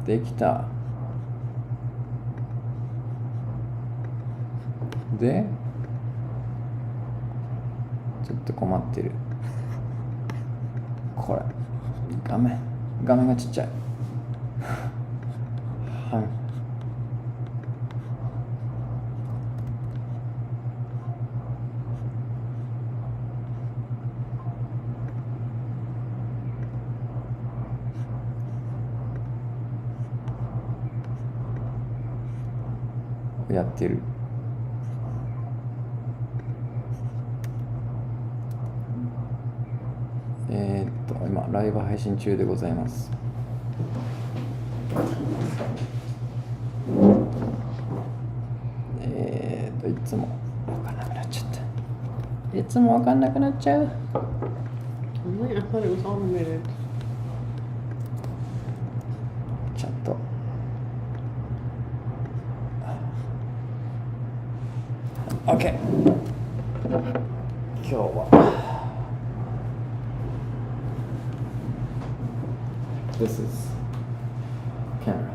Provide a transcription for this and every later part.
できた。で、ちょっと困ってる。これ、画面がちっちゃい。はい。やってる。今ライブ配信中でございます。いつも分かんなくなっちゃった。いつも分かんなくなっちゃう。Really? I thought it was automated. ちゃんと。OK。今日は。This is camera.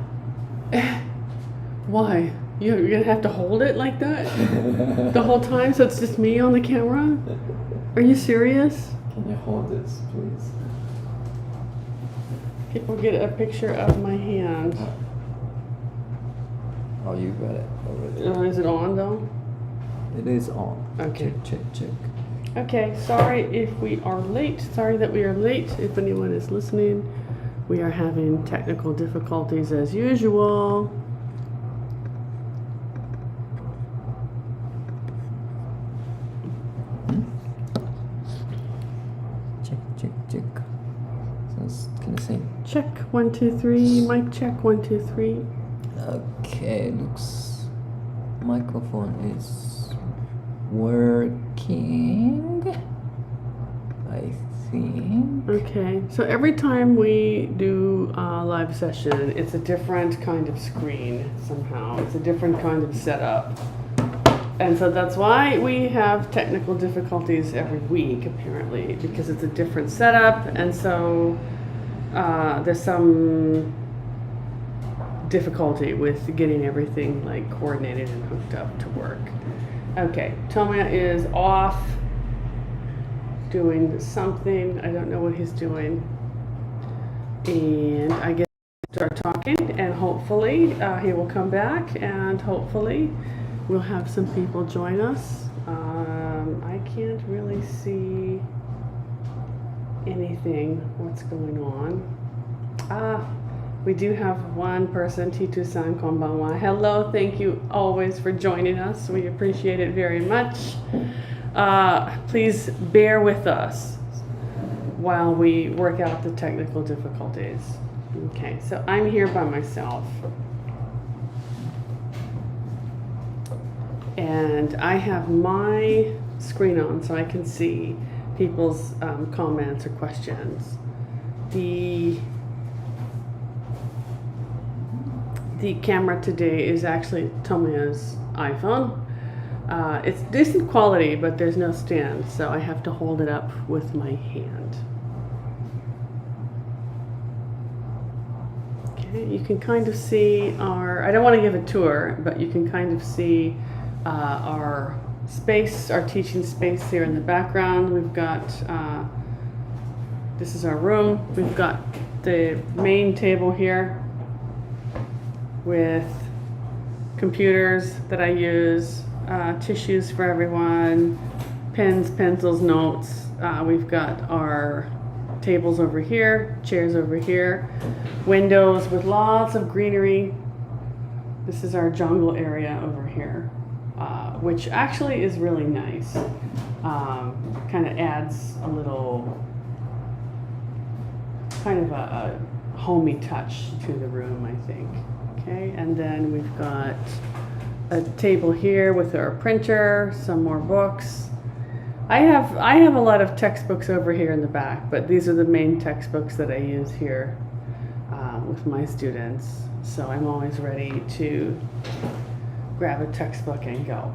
Why? You're gonna have to hold it like that the whole time, so it's just me on the camera? Are you serious? Can you hold this, please? People get a picture of my hand. Oh, you got it already. Is it on though? It is on. Okay. Check. Okay, sorry if we are late. Sorry that we are late. If anyone is listening, we are having technical difficulties as usual. Check. So can you say? Check 1 2 3. Mic check 1 2 3. Okay, looks microphone is working, I think. Okay, so every time we do a live session, it's a different kind of screen somehow. It's a different kind of setup. And so that's why we have technical difficulties every week, apparently, because it's a different setup. And so there's some difficulty with getting everything like coordinated and hooked up to work. Okay, Tomia is off doing something. I don't know what he's doing. And I guess we'll start talking, and hopefully he will come back, and hopefully we'll have some people join us. I can't really see anything, what's going on. We do have one person, Titu-san konbanwa. Hello, thank you always for joining us. We appreciate it very much. Please bear with us while we work out the technical difficulties. Okay, so I'm here by myself. And I have my screen on so I can see people's comments or questions. The camera today is actually Tomia's iPhone. It's decent quality, but there's no stand, so I have to hold it up with my hand. Okay, you can kind of see I don't want to give a tour, but you can kind of see our space, our teaching space here in the background. We've got, this is our room. We've got the main table here with computers that I use, tissues for everyone, pens, pencils, notes. We've got our tables over here, chairs over here, windows with lots of greenery. This is our jungle area over here, which actually is really nice. Kind of adds a little, kind of a homey touch to the room, I think. Okay, and then we've got a table here with our printer, some more books. I have a lot of textbooks over here in the back, but these are the main textbooks that I use here with my students. So I'm always ready to grab a textbook and go.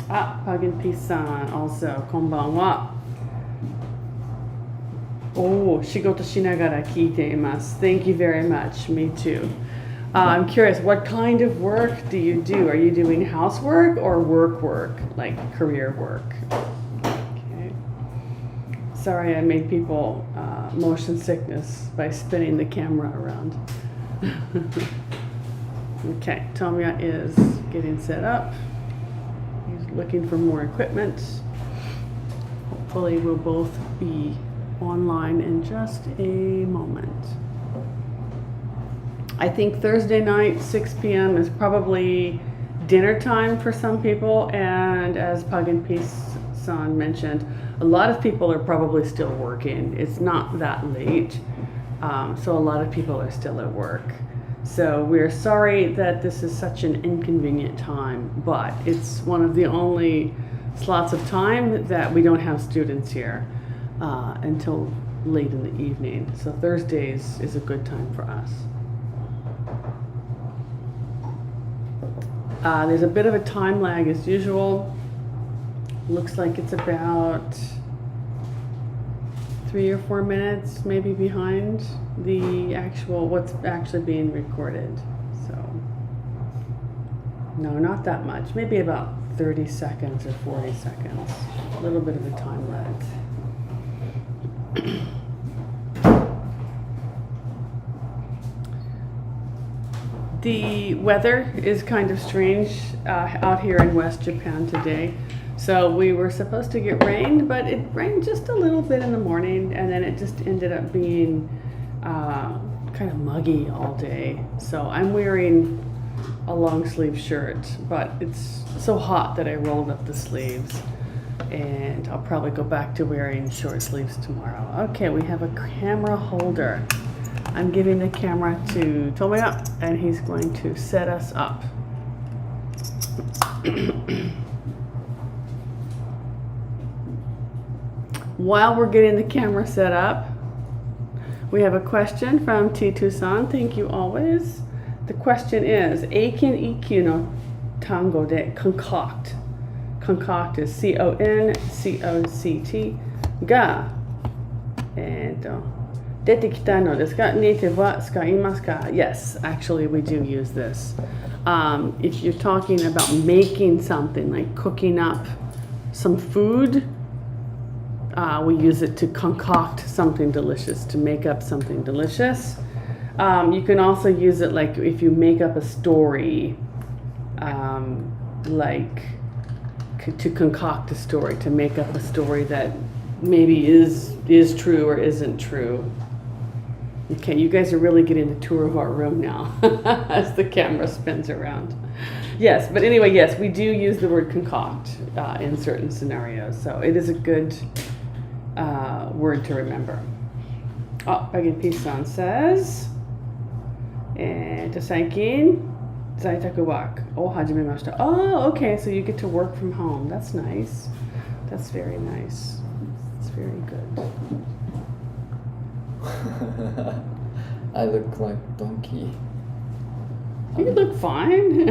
Pug and Peace-san also, konbanwa. お仕事しながら聞いています。Thank you very much. Me too. I'm curious, what kind of work do you do? Are you doing housework or work, like career work? Okay. Sorry, I made people motion sickness by spinning the camera around. Okay, Tomia is getting set up. He's looking for more equipment. Hopefully we'll both be online in just a moment. I think Thursday night, 6 p.m. is probably dinner time for some people, and as Pug and Peace-san mentioned, a lot of people are probably still working. It's not that late, so a lot of people are still at work. So we're sorry that this is such an inconvenient time, but it's one of the only slots of time that we don't have students here until late in the evening. So Thursdays is a good time for us. There's a bit of a time lag as usual. Looks like it's about 3 or 4 minutes maybe behind the what's actually being recorded. So no, not that much, maybe about 30 seconds or 40 seconds, a little bit of a time lag. The weather is kind of strange out here in West Japan today. So we were supposed to get rain, but it rained just a little bit in the morning, and then it just ended up being kind of muggy all day. So I'm wearing a long sleeve shirt, but it's so hot that I rolled up the sleeves, and I'll probably go back to wearing short sleeves tomorrow. Okay, we have a camera holder. I'm giving the camera to Tomoya, and he's going to set us up. While we're getting the camera set up, we have a question from T2-san. Thank you always. The question is, Eikin Ikkyu no tango de concoct. Concoct is C-O-N-C-O-C-T. Ga. 出てきたのですか? Native は使いますか? Yes, actually we do use this. If you're talking about making something, like cooking up some food, we use it to concoct something delicious, to make up something delicious. You can also use it like if you make up a story, like to concoct a story, to make up a story that maybe is true or isn't true. Okay, you guys are really getting a tour of our room now as the camera spins around. Yes, but anyway, yes, we do use the word concoct in certain scenarios, so it is a good word to remember. Oh, Megan Peace-san says, 最近在宅ワークを始めました. Oh, okay, so you get to work from home. That's nice. That's very nice. It's very good. I look like donkey. You look fine.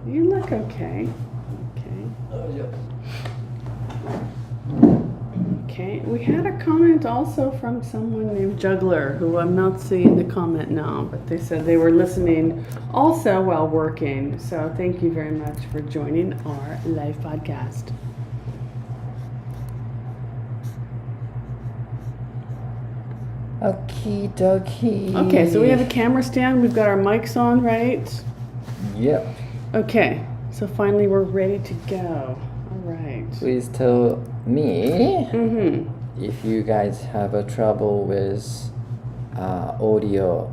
You look okay. Okay, we had a comment also from someone named Juggler, who I'm not seeing the comment now, but they said they were listening also while working. So thank you very much for joining our live podcast. Okie dokie. Okay, so we have a camera stand. We've got our mics on, right? Yep. Okay, so finally we're ready to go. All right. Please tell me Mm-hmm. if you guys have a trouble with audio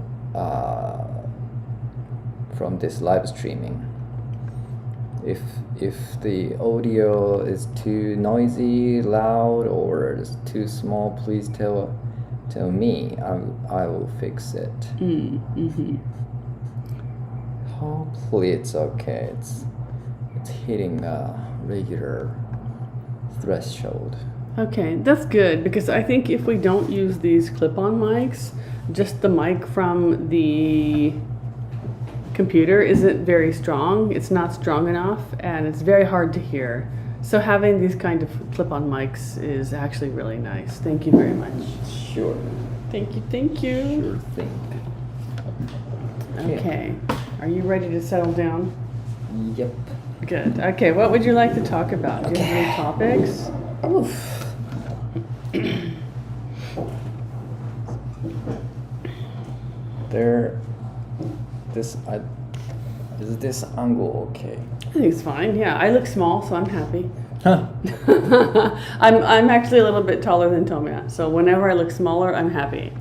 from this live streaming. If the audio is too noisy, loud, or is too small, please tell me. I will fix it. Mm-hmm. Hopefully it's okay. It's hitting a regular threshold. Okay, that's good, because I think if we don't use these clip-on mics, just the mic from the computer isn't very strong. It's not strong enough, and it's very hard to hear. So having these kind of clip-on mics is actually really nice. Thank you very much. Sure. Thank you, thank you. Sure thing. Okay. Are you ready to settle down? Yep. Good. Okay, what would you like to talk about? Do you have any topics? Oof. Is this angle okay? I think it's fine. Yeah, I look small, so I'm happy. Huh. I'm actually a little bit taller than Tomia, so whenever I look smaller, I'm happy.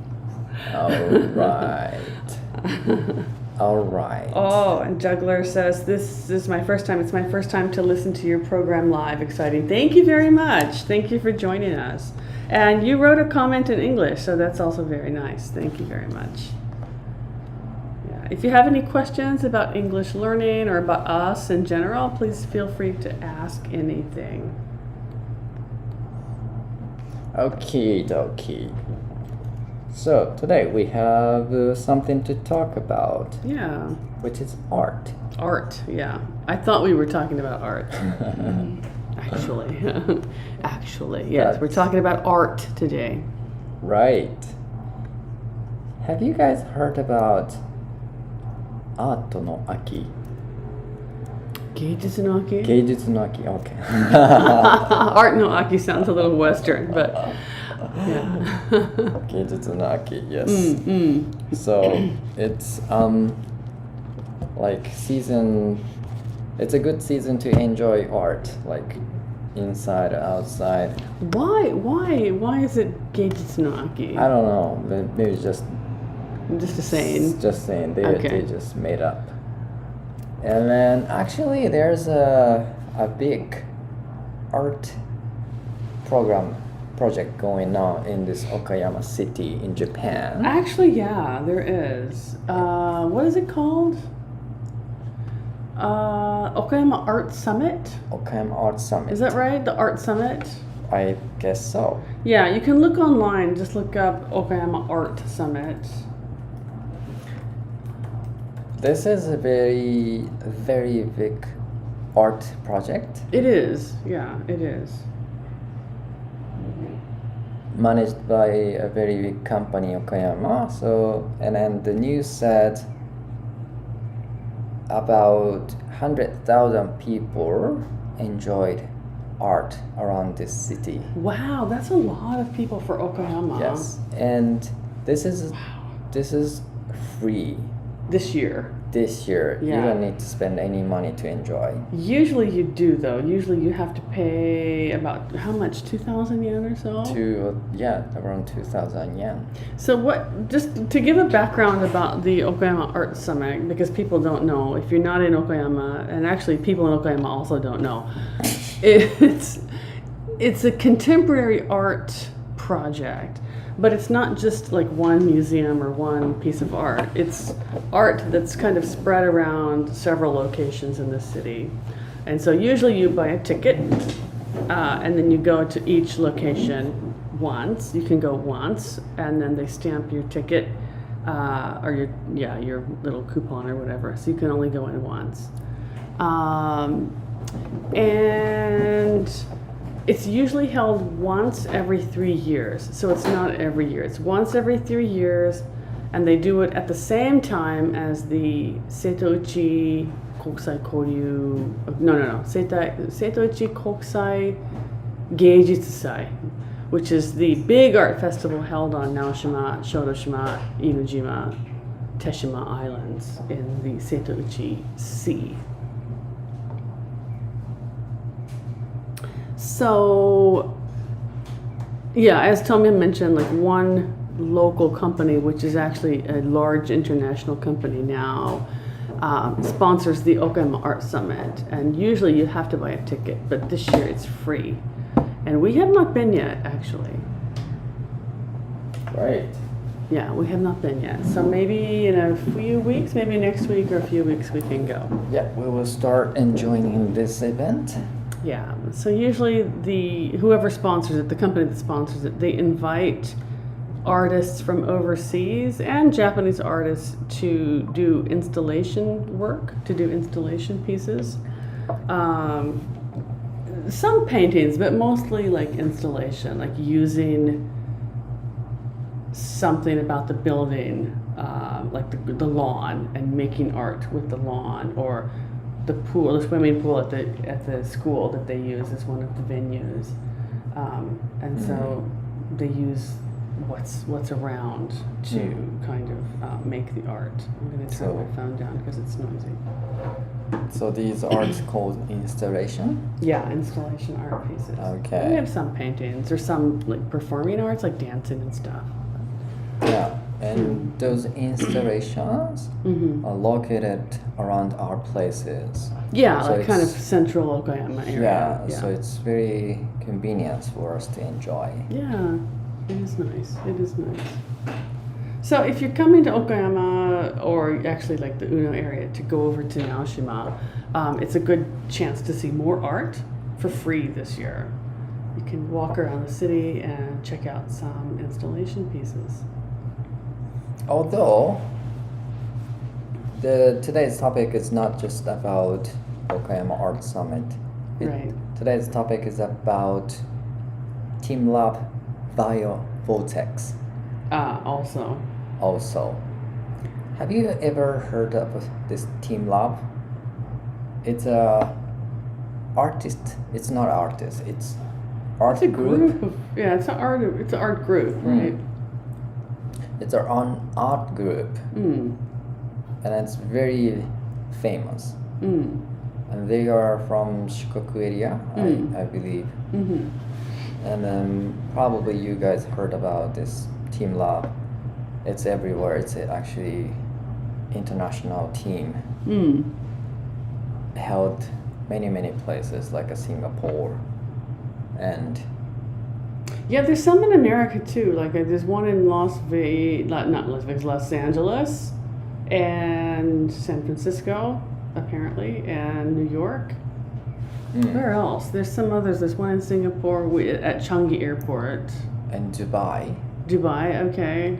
All right. All right. Oh, and Juggler says, this is my first time. It's my first time to listen to your program live. Exciting. Thank you very much. Thank you for joining us. And you wrote a comment in English, so that's also very nice. Thank you very much. Yeah. If you have any questions about English learning or about us in general, please feel free to ask anything. Okie dokie. So today we have something to talk about, Yeah. which is art. Art, yeah. I thought we were talking about art. Actually. Actually, yes. We're talking about art today. Right. Have you guys heard about Art no Aki? Geijutsu no Aki? Geijutsu no Aki, okay. Art no Aki sounds a little Western, but yeah. Geijutsu no Aki, yes. So it's like season. It's a good season to enjoy art, like inside or outside. Why is it Geijutsu no Aki? I don't know. Maybe it's just Just a saying. Just saying. Okay. They just made up. And then actually there's a big art project going on in this Okayama city in Japan. Actually, yeah, there is. What is it called? Okayama Art Summit? Okayama Art Summit. Is that right? The Art Summit? I guess so. Yeah, you can look online. Just look up Okayama Art Summit. This is a very, very big art project It is. Yeah, it is. managed by a very big company, Okayama. So, and then the news said about 100,000 people enjoyed art around this city. Wow, that's a lot of people for Okayama. Yes, and this is free This year. this year. You Yeah. don't need to spend any money to enjoy. Usually you do, though. Usually you have to pay about, how much, 2,000 yen or so? Around 2,000 yen. So what, just to give a background about the Okayama Art Summit, because people don't know, if you're not in Okayama, and actually people in Okayama also don't know, it's a contemporary art project. But it's not just like one museum or one piece of art. It's art that's kind of spread around several locations in the city. And so usually you buy a ticket and then you go to each location once. You can go once and then they stamp your ticket or your little coupon or whatever. So you can only go in once. And it's usually held once every 3 years, so it's not every year. It's once every 3 years, and they do it at the same time as the Setouchi Kokusai Koryu. Setouchi Kokusai Geijutsusai, which is the big art festival held on Naoshima, Shodoshima, Inujima, Teshima Islands in the Setouchi Sea. So, yeah, as Tommy mentioned, like one local company, which is actually a large international company now, sponsors the Okayama Art Summit. And usually you have to buy a ticket, but this year it's free. And we have not been yet, actually. Right. Yeah, we have not been yet. So maybe in a few weeks, maybe next week or a few weeks, we can go. Yeah, we will start enjoying this event. Yeah, so usually whoever sponsors it, the company that sponsors it, they invite artists from overseas and Japanese artists to do installation work, to do installation pieces. some paintings, but mostly like installation, like using something about the building, like the lawn, and making art with the lawn, or the pool, the swimming pool at the school that they use as one of the venues, and so they use what's around to kind of make the art. I'm going to turn my phone down because it's noisy. So these arts called installation? Yeah, installation art pieces. Okay. We have some paintings or some like performing arts, like dancing and stuff. Yeah, and those installations are located around our places. Yeah, So like kind of it's- central Okayama area. Yeah, so it's very convenient for us to enjoy. Yeah, it is nice. It is nice. So if you're coming to Okayama, or actually like the Uno area, to go over to Naoshima, it's a good chance to see more art for free this year. You can walk around the city and check out some installation pieces. Although today's topic is not just about Okayama Art Summit. Right. Today's topic is about Team Lab Bio Vortex. Also, have you ever heard of this Team Lab? It's a artist. It's not artist. It's art It's a group. group of, yeah, it's an art group, right? It's our own art group, and it's very famous. And they are from Shikoku area, I believe. And then probably you guys heard about this Team Lab. It's everywhere. It's actually international team held many places like Singapore, and Yeah, there's some in America too. Like there's one in Los Angeles, and San Francisco, apparently, and New York. Where else? There's some others. There's one in Singapore at Changi Airport. and Dubai. Dubai, okay.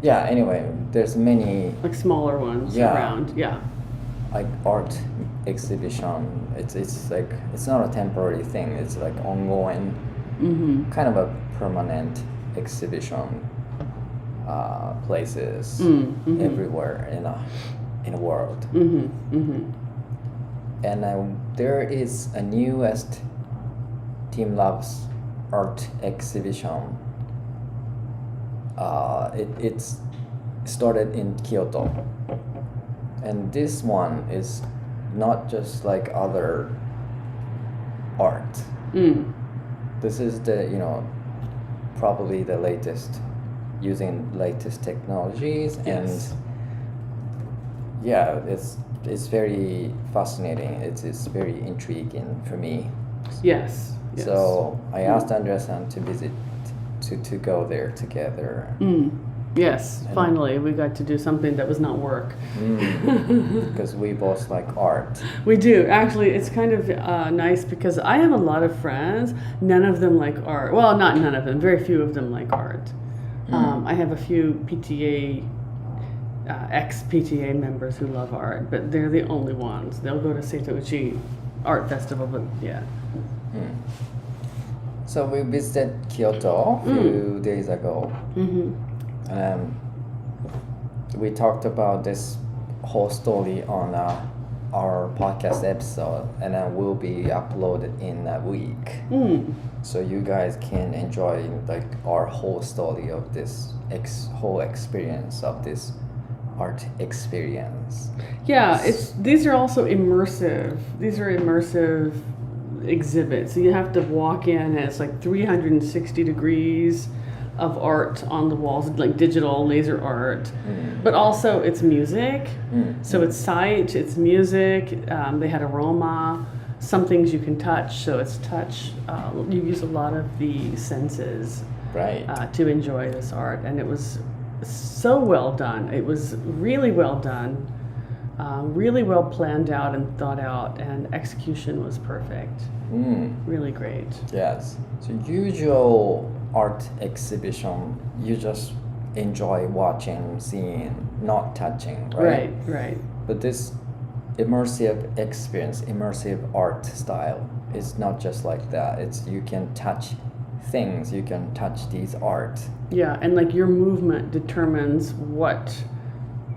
Yeah. Anyway, there's many Like smaller ones Yeah. around. Yeah. like art exhibition. It's like it's not a temporary thing. It's like ongoing, kind of a permanent exhibition places everywhere in the world. And there is a newest Team Labs art exhibition. It's started in Kyoto, and this one is not just like other art. This is the probably the latest, using latest technologies. Yes. And yeah, it's very fascinating. It's very intriguing for me. Yes. So I asked Andrea-san to visit, to go there together. Yes, finally we got to do something that was not work. Because we both like art. We do. Actually, it's kind of nice because I have a lot of friends. None of them like art. Well, not none of them. Very few of them like art. I have a few PTA, ex-PTA members who love art, but they're the only ones. They'll go to Setouchi Art Festival, but yeah. So we visited Kyoto a few days ago. We talked about this whole story on our podcast episode, and then will be uploaded in a week. So you guys can enjoy like our whole story of this whole experience of this art experience. Yeah, these are also immersive. These are immersive exhibits. So you have to walk in, and it's like 360 degrees of art on the walls, like digital laser art. But also it's music. So it's sight, it's music. They had aroma, some things you can touch. So it's touch. You use a lot of the senses to enjoy this art, and it was so well done. It was really well done, really well planned out and thought out, and execution was perfect. Really great. Yes. So usual art exhibition, you just enjoy watching, seeing, not touching, right? Right. But this immersive experience, immersive art style. It's not just like that. It's you can touch things, you can touch these art. Yeah, and like your movement determines what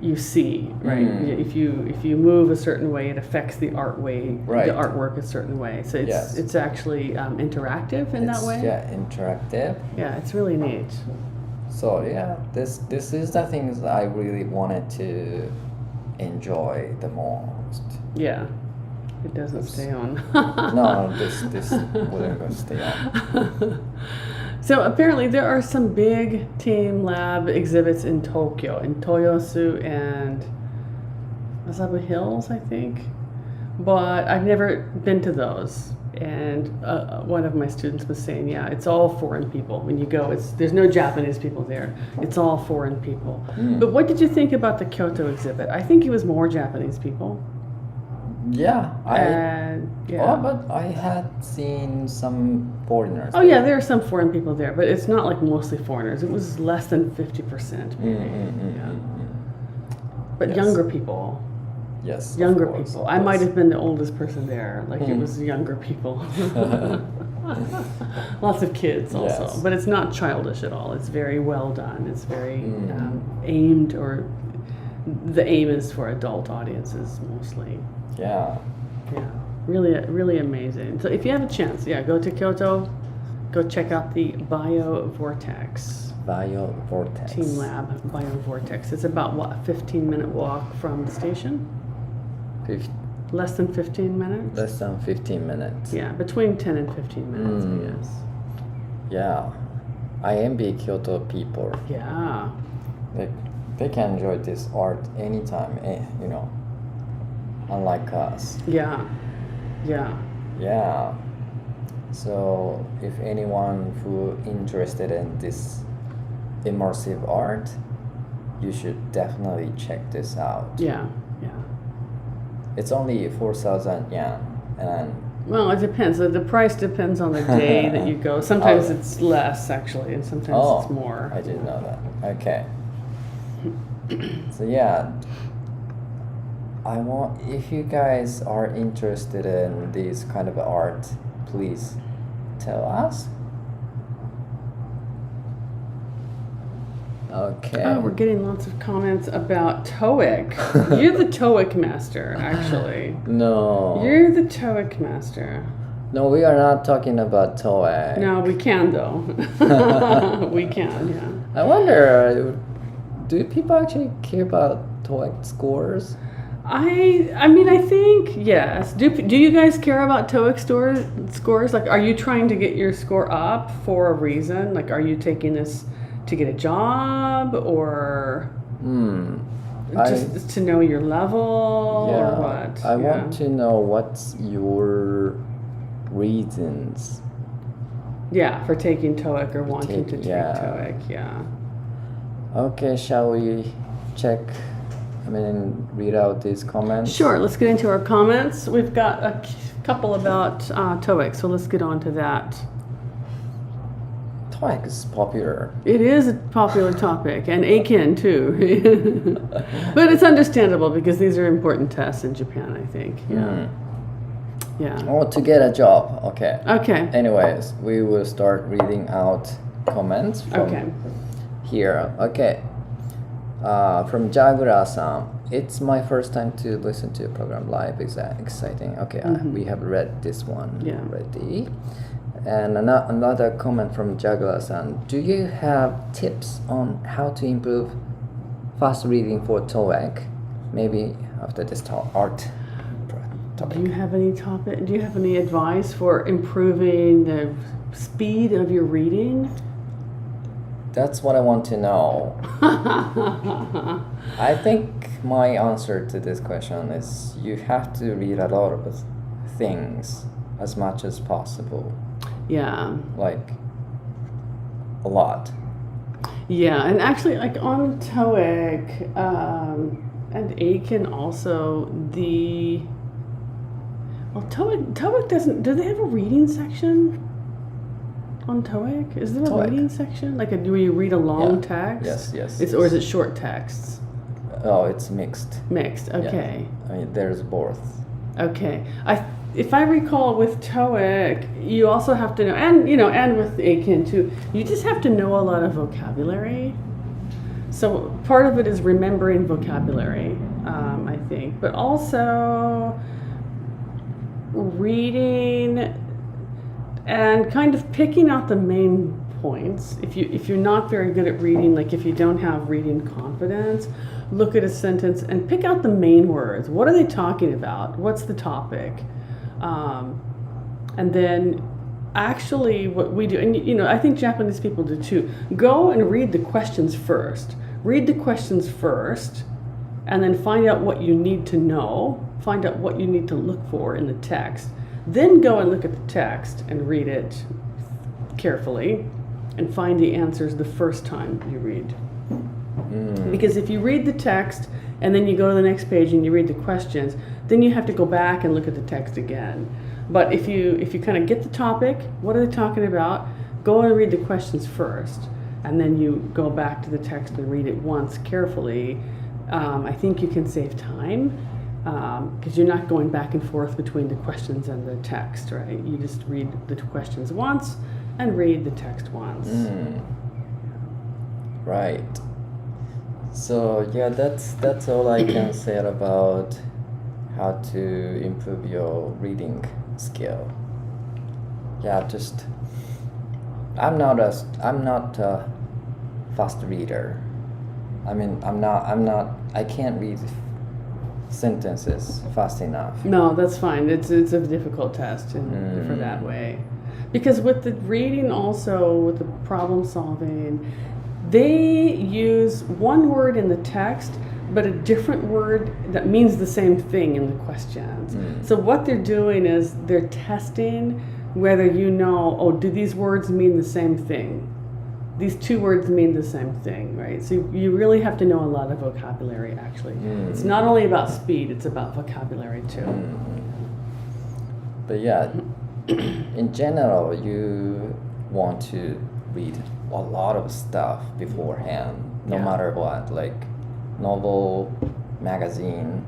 you see, right? If you move a certain way, it affects the artwork a certain way. So it's actually interactive in that way. Yeah, interactive. Yeah, it's really neat. So yeah, this is the things I really wanted to enjoy the most. Yeah, it doesn't stay on. No, this wouldn't go stay on. So apparently there are some big team lab exhibits in Tokyo, in Toyosu and Asabu Hills, I think. But I've never been to those. And one of my students was saying, yeah, it's all foreign people. When you go, there's no Japanese people there. It's all foreign people. But what did you think about the Kyoto exhibit? I think it was more Japanese people. Yeah, yeah. But I had seen some foreigners. Oh, yeah, there are some foreign people there, but it's not like mostly foreigners. It was less than 50%, maybe. But yes. Younger people. Yes. Younger people. I might have been the oldest person there. Like it was younger people. Lots of kids also, yes. But it's not childish at all. It's very well done. It's very aimed, or the aim is for adult audiences mostly. Yeah. Yeah, really, really amazing. So if you have a chance, go to Kyoto, go check out the BioVortex. BioVortex. Team Lab BioVortex. It's about a 15-minute walk from the station. Less than 15 minutes. Less than 15 minutes. Yeah, between 10 and 15 minutes, I guess. Yeah, I envy Kyoto people. Yeah. They can enjoy this art anytime, unlike us. Yeah. Yeah. So if anyone who interested in this immersive art, you should definitely check this out. Yeah. It's only 4,000 yen, and well, it depends. The price depends on the day that you go. Sometimes it's less actually, and sometimes it's more. I didn't know that. Okay. So yeah, if you guys are interested in this kind of art, please tell us. Okay. Oh, we're getting lots of comments about TOEIC. You're the TOEIC master, actually. No. You're the TOEIC master. No, we are not talking about TOEIC. No, we can though. We can, yeah. I wonder, do people actually care about TOEIC scores? I mean, I think yes. Do you guys care about TOEIC scores? Like, are you trying to get your score up for a reason? Like, are you taking this to get a job, or just to know your level, or what? I want to know what's your reasons. Yeah, for taking TOEIC or wanting to take TOEIC. Yeah. Okay, shall we read out these comments? Sure, let's get into our comments. We've got a couple about TOEIC, so let's get on to that. TOEIC is popular. It is a popular topic, and Aiken too. But it's understandable because these are important tests in Japan, I think. Yeah. Oh, to get a job. Okay. Anyways, we will start reading out comments from here. Okay. From Jagura-san. It's my first time to listen to a program live. Is that exciting? Okay, we have read this one already. And another comment from Jagura-san. Do you have tips on how to improve fast reading for TOEIC? Maybe after this art topic. Do you have any advice for improving the speed of your reading? That's what I want to know. I think my answer to this question is you have to read a lot of things as much as possible. Yeah. Like a lot. Yeah, and actually, like on TOEIC and Aiken also, TOEIC doesn't. Do they have a reading section on TOEIC? Is there a reading section? Like, do you read a long text? Yes. Or is it short texts? Oh, it's mixed. Mixed. Okay. Yeah. I mean, there's both. Okay. If I recall, with TOEIC, you also have to know, and with ACAN too, you just have to know a lot of vocabulary. So part of it is remembering vocabulary, I think, but also reading and kind of picking out the main points. If you're not very good at reading, like if you don't have reading confidence, look at a sentence and pick out the main words. What are they talking about? What's the topic? And then actually what we do, and I think Japanese people do too, go and read the questions first. Read the questions first, and then find out what you need to know, find out what you need to look for in the text. Then go and look at the text and read it carefully and find the answers the first time you read. Because if you read the text and then you go to the next page and you read the questions, then you have to go back and look at the text again. But if you kind of get the topic, what are they talking about, go and read the questions first, and then you go back to the text and read it once carefully. I think you can save time because you're not going back and forth between the questions and the text, right? You just read the questions once and read the text once. Right. So yeah, that's all I can say about how to improve your reading skill. Yeah, just I'm not a fast reader. I mean, I can't read sentences fast enough. No, that's fine. It's a difficult test for that way. Because with the reading also, with the problem solving, they use one word in the text, but a different word that means the same thing in the questions. So what they're doing is they're testing whether do these words mean the same thing? These two words mean the same thing, right? So you really have to know a lot of vocabulary, actually. It's not only about speed, it's about vocabulary too. But yeah, in general, you want to read a lot of stuff beforehand, no matter what, like novel, magazine,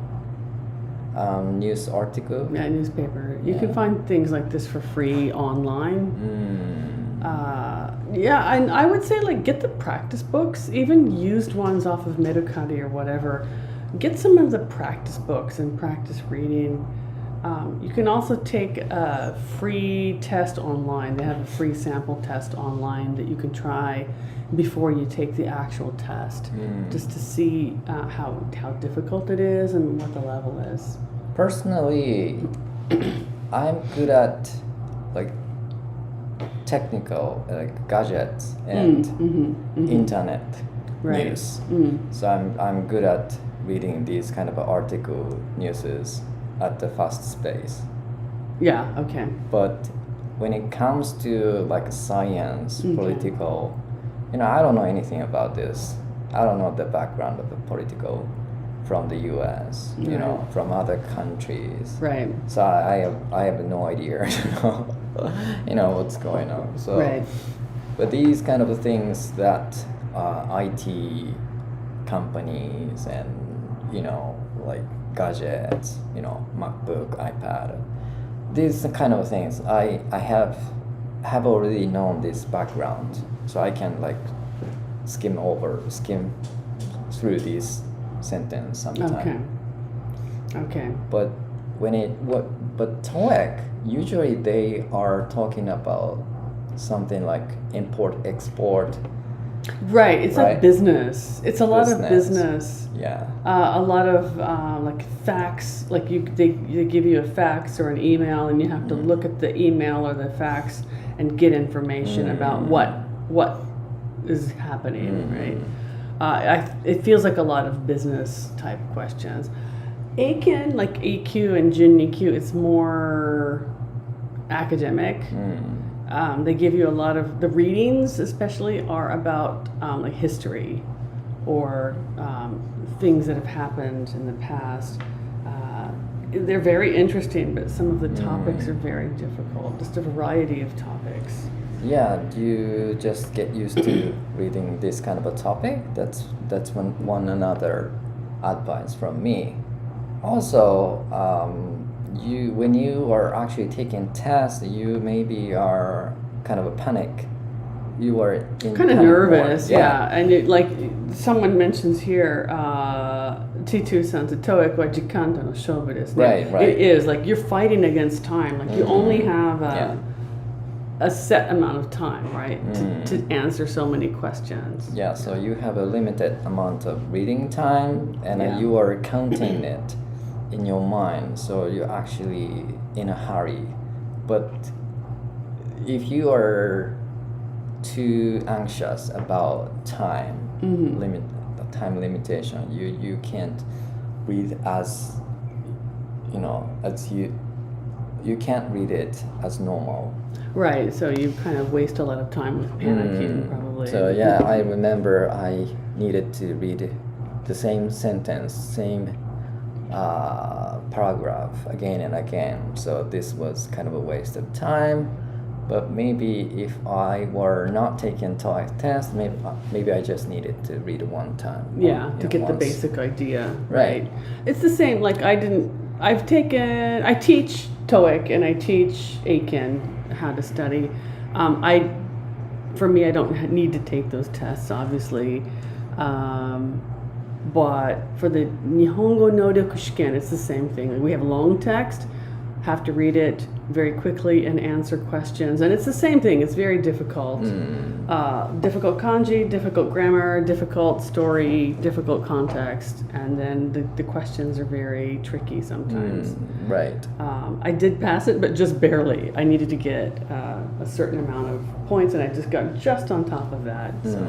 news article. Yeah, newspaper. You can find things like this for free online. And I would say get the practice books, even used ones off of Medukari or whatever. Get some of the practice books and practice reading. You can also take a free test online. They have a free sample test online that you can try before you take the actual test, just to see how difficult it is and what the level is. Personally, I'm good at technical gadgets and internet news. So I'm good at reading these kind of article newses at the fast pace. Yeah, okay. But when it comes to science, political, I don't know anything about this. I don't know the background of the political from the U.S., from other countries. Right. So I have no idea, what's going on. So, right. But these kind of things that IT companies and gadgets, MacBook, iPad, these kind of things, I have already known this background, so I can skim through these sentence sometimes. Okay. But but TOEIC, usually they are talking about something like import export. Right, it's a business. It's a lot of business. Yeah. A lot of facts. They give you a fax or an email, and you have to look at the email or the fax and get information about what is happening. Right. It feels like a lot of business type questions. Aiken, like EQ and Jin EQ, it's more academic. They give you a lot of the readings, especially are about history or things that have happened in the past. They're very interesting, but some of the topics are very difficult. Just a variety of topics. Yeah, do you just get used to reading this kind of a topic? That's one another advice from me. Also, when you are actually taking tests, you maybe are kind of a panic. You are in kind of nervous, mode. yeah. And it, like someone mentions here, T2 さんと TOEIC は時間との勝負ですね。Right. It is like you're fighting against time. Like you only have a set amount of time, right, to answer so many questions. Yeah, so you have a limited amount of reading time, and you are counting it in your mind, so you're actually in a hurry. But if you are too anxious about time time limitation, you can't read as you can't read it as normal. Right, so you kind of waste a lot of time with panicking, probably. So yeah, I remember I needed to read the same sentence, same paragraph again and again. So this was kind of a waste of time. But maybe if I were not taking TOEIC test, maybe I just needed to read it one time. Yeah, to get the basic idea. Right. It's the same. Like I teach TOEIC and I teach Aiken how to study. For me, I don't need to take those tests, obviously. But for the Nihongo Nodoku Shiken, it's the same thing. Like we have long text, have to read it very quickly and answer questions. And it's the same thing. It's very difficult. Difficult kanji, difficult grammar, difficult story, difficult context. And then the questions are very tricky sometimes. Right. I did pass it, but just barely. I needed to get a certain amount of points, and I just got just on top of that. So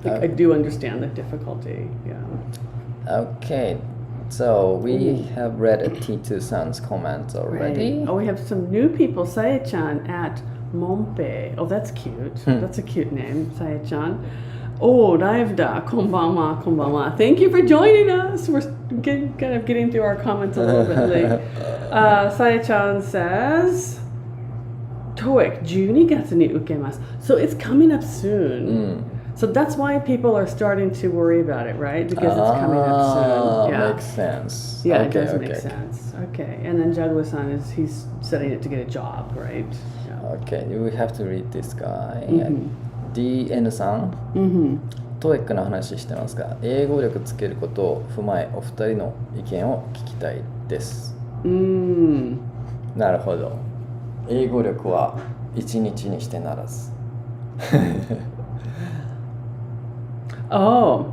I do understand the difficulty. Yeah. Okay. So we have read T2-san's comments already. Right. Oh, we have some new people. Sae-chan at Mompe. Oh, that's cute. That's a cute name, Sae-chan. Oh, live da. Konbanwa, konbanwa. Thank you for joining us. We're kind of getting through our comments a little bit late. Sae-chan says, TOEIC 12月に受けます. So it's coming up soon. So that's why people are starting to worry about it, right? Because it's coming up soon. Yeah. Makes sense. Yeah, it does make sense. Okay. And then Jagwa-san he's setting it to get a job, right? Yeah. Okay, we have to read this guy. DN さん、TOEIC の話してますが、英語力つけることを踏まえ、お二人の意見を聞きたいです。なるほど。英語力は一日にしてならず。Oh.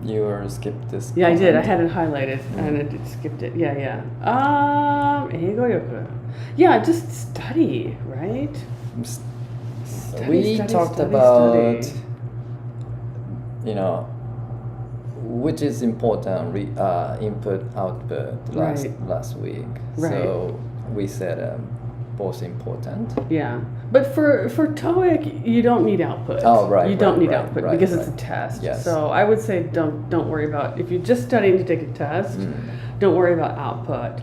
You skipped this. Yeah, I did. I had it highlighted and I skipped it. Yeah. 英語力. Yeah, just study, right? We talked about, which is important, input, output last week. Right. So we said both important. Yeah. But for TOEIC, you don't need output. Oh, right. You don't need output because it's a test. Yes. So I would say don't worry about, if you're just studying to take a test, don't worry about output.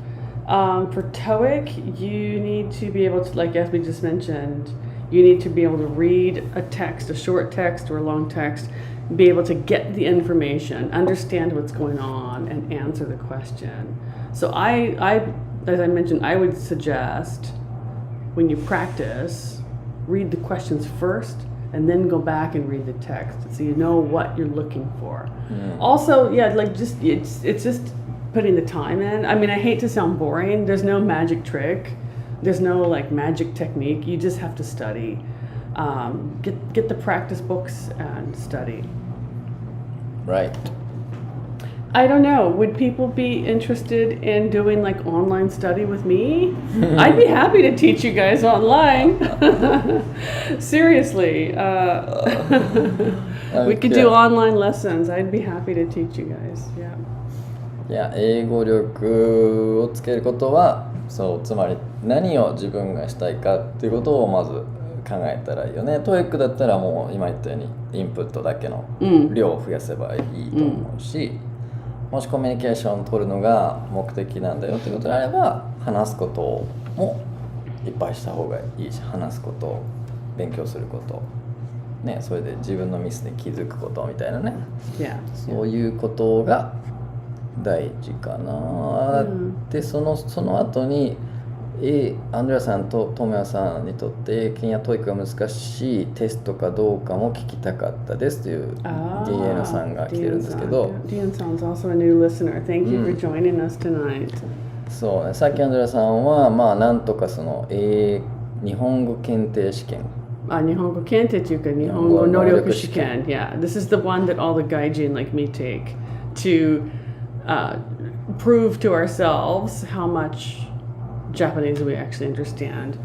For TOEIC, you need to be able to, like as we just mentioned, you need to be able to read a text, a short text or a long text, be able to get the information, understand what's going on, and answer the question. So I as I mentioned, I would suggest when you practice, read the questions first and then go back and read the text so you know what you're looking for. Also, it's just putting the time in. I mean, I hate to sound boring. There's no magic trick. There's no magic technique. You just have to study. Get the practice books and study. Right. I don't know. Would people be interested in doing online study with me? I'd be happy to teach you guys online. Seriously. We could do online lessons. I'd be happy to teach you guys. Yeah. いや、英語力をつけることは、つまり何を自分がしたいかっていうことをまず考えたらいいよね。TOEIC だったらもう今言ったようにインプットだけの量を増やせばいいと思うし、もしコミュニケーションを取るのが目的なんだよってことであれば、話すこともいっぱいした方がいいし、話すこと、勉強すること。ね、それで自分のミスで気づくことみたいなね、 Yeah. そういうことが大事かな、でその後にアンドレアさんとトモヤさんにとって英検やトイックが難しいテストかどうかも聞きたかったですという DN さんが来てるんですけど、 DNさん is also a new listener. Thank you for joining us tonight. そうね、さっきアンドレアさんはまあなんとかその日本語検定試験、日本語検定というか日本語能力試験。Yeah, this is the one that all the gaijin like me take to prove to ourselves how much Japanese we actually understand.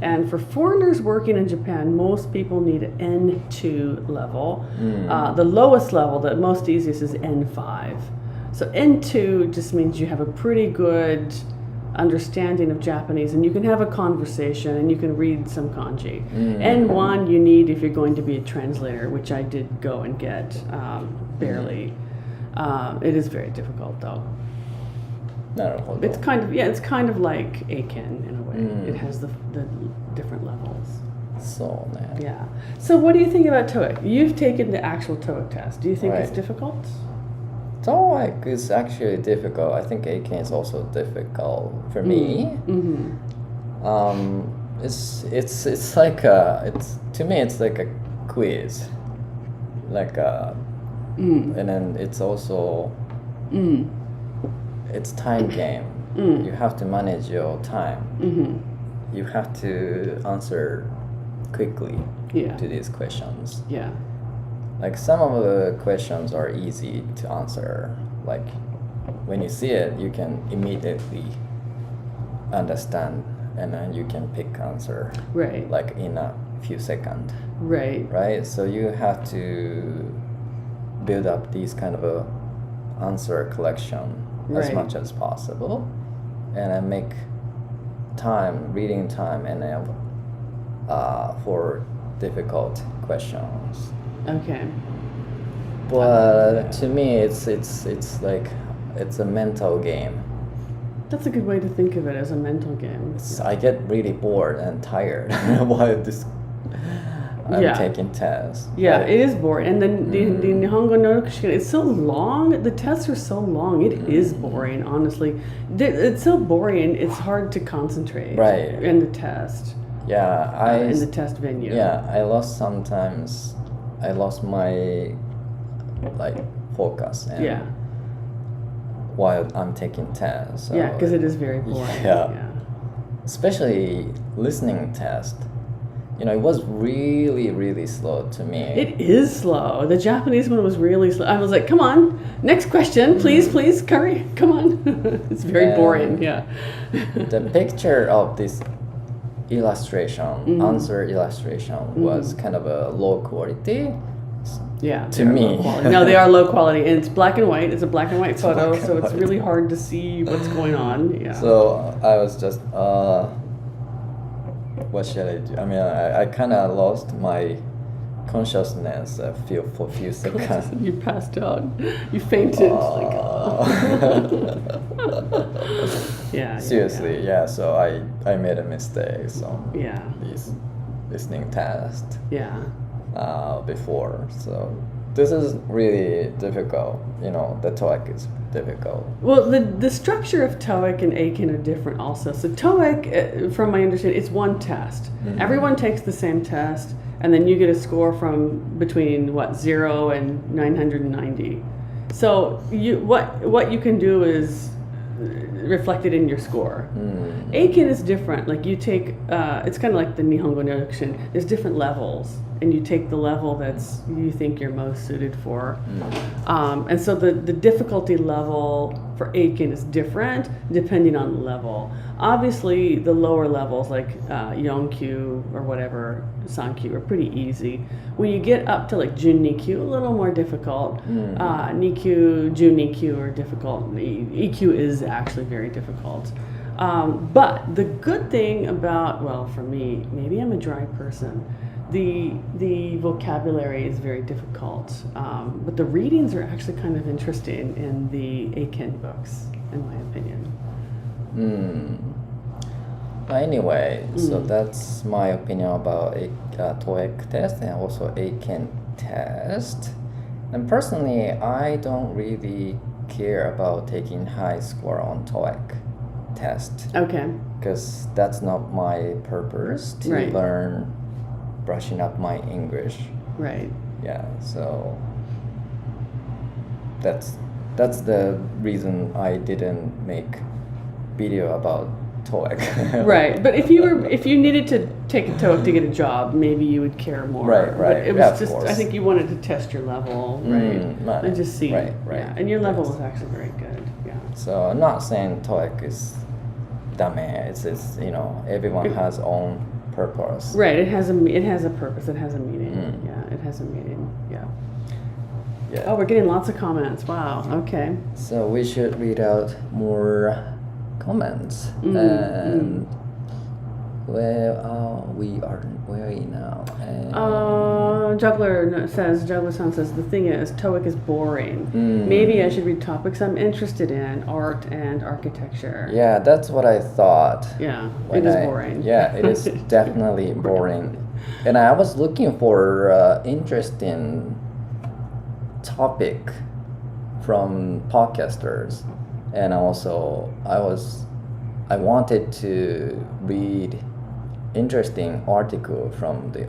And for foreigners working in Japan, most people need an N2 level. The lowest level, the most easiest, is N5. So N2 just means you have a pretty good understanding of Japanese and you can have a conversation and you can read some kanji. N1 you need if you're going to be a translator, which I did go and get barely. It is very difficult though. なるほど。 It's kind of like Aiken in a way. It has the different levels. そうね。 Yeah. So what do you think about TOEIC? You've taken the actual TOEIC test. Do you think it's difficult? TOEIC is actually difficult. I think Aiken is also difficult for me. It's like to me it's like a quiz, like and then it's also it's time game. You have to manage your time. You have to answer quickly to these questions. Yeah. Like some of the questions are easy to answer. Like when you see it, you can immediately understand and then you can pick answer. Right. Like in a few seconds. Right. Right? So you have to build up these kind of a answer collection as much as possible, and then make reading time, and then for difficult questions. Okay. But to me, it's like it's a mental game. That's a good way to think of it, as a mental game. I get really bored and tired while I'm taking tests. Yeah, it is boring. And then the Nihongo no Shiken, it's so long. The tests are so long. It is boring, honestly. It's so boring. It's hard to concentrate. Right. In the test. Yeah, in the test venue. Yeah, I lost my focus. And while I'm taking tests. So yeah, because it is very boring. Yeah. Especially listening test. You know, it was really, really slow to me. It is slow. The Japanese one was really slow. I was like, come on, next question, please, hurry, come on. It's very boring, yeah. The picture of this illustration, answer illustration, was kind of a low quality. Yeah. To me. No, they are low quality, and it's black and white. It's a black and white photo, so it's really hard to see what's going on. Yeah. So I was just, what should I do? I mean, I kind of lost my consciousness for a few seconds. You passed out. You fainted. Yeah. Seriously, yeah. So I made a mistake on this listening test. Yeah. Before, so this is really difficult. You know, the TOEIC is difficult. Well, the structure of TOEIC and Aiken are different also. So TOEIC, from my understanding, it's one test. Everyone takes the same test, and then you get a score from between 0 and 990. So what you can do is reflected in your score. Aiken is different. Like you take, it's kind of like the Nihongo no Yokushin. There's different levels, and you take the level that's you think you're most suited for. And so the difficulty level for Aiken is different depending on the level. Obviously, the lower levels like Yonkyu or whatever, Sankyu, are pretty easy. When you get up to like Jun-Nikyu, a little more difficult. Nikyu, Jun-Nikyu are difficult. EQ is actually very difficult. But the good thing about, well, for me, maybe I'm a dry person, the vocabulary is very difficult. But the readings are actually kind of interesting in the Aiken books, in my opinion. Anyway, so that's my opinion about a TOEIC test and also ACAN test. And personally, I don't really care about taking high score on TOEIC test. Okay. Because that's not my purpose to Right. learn brushing up my English. Right. Yeah, so that's the reason I didn't make video about TOEIC. Right, but if you needed to take a TOEIC to get a job, maybe you would care more. Right, But it was yeah, of just, course. I think you wanted to test your level, right? And just see. Right. Yeah, and your level Yes. was actually very good. Yeah. So I'm not saying TOEIC is dame. It's everyone has own purpose. Right. It has a purpose. It has a meaning. Mm. Yeah. It has a meaning. Yeah. Yeah. Oh, we're getting lots of comments. Wow. Okay. So we should read out more comments. Mm, And where are we now? And Juggler-san says, the thing is, TOEIC is boring. Maybe I should read topics I'm interested in, art and architecture. yeah, that's what I thought. Yeah, when it is boring. Yeah, it is definitely boring. And I was looking for interesting topic from podcasters, and also I wanted to read interesting article from the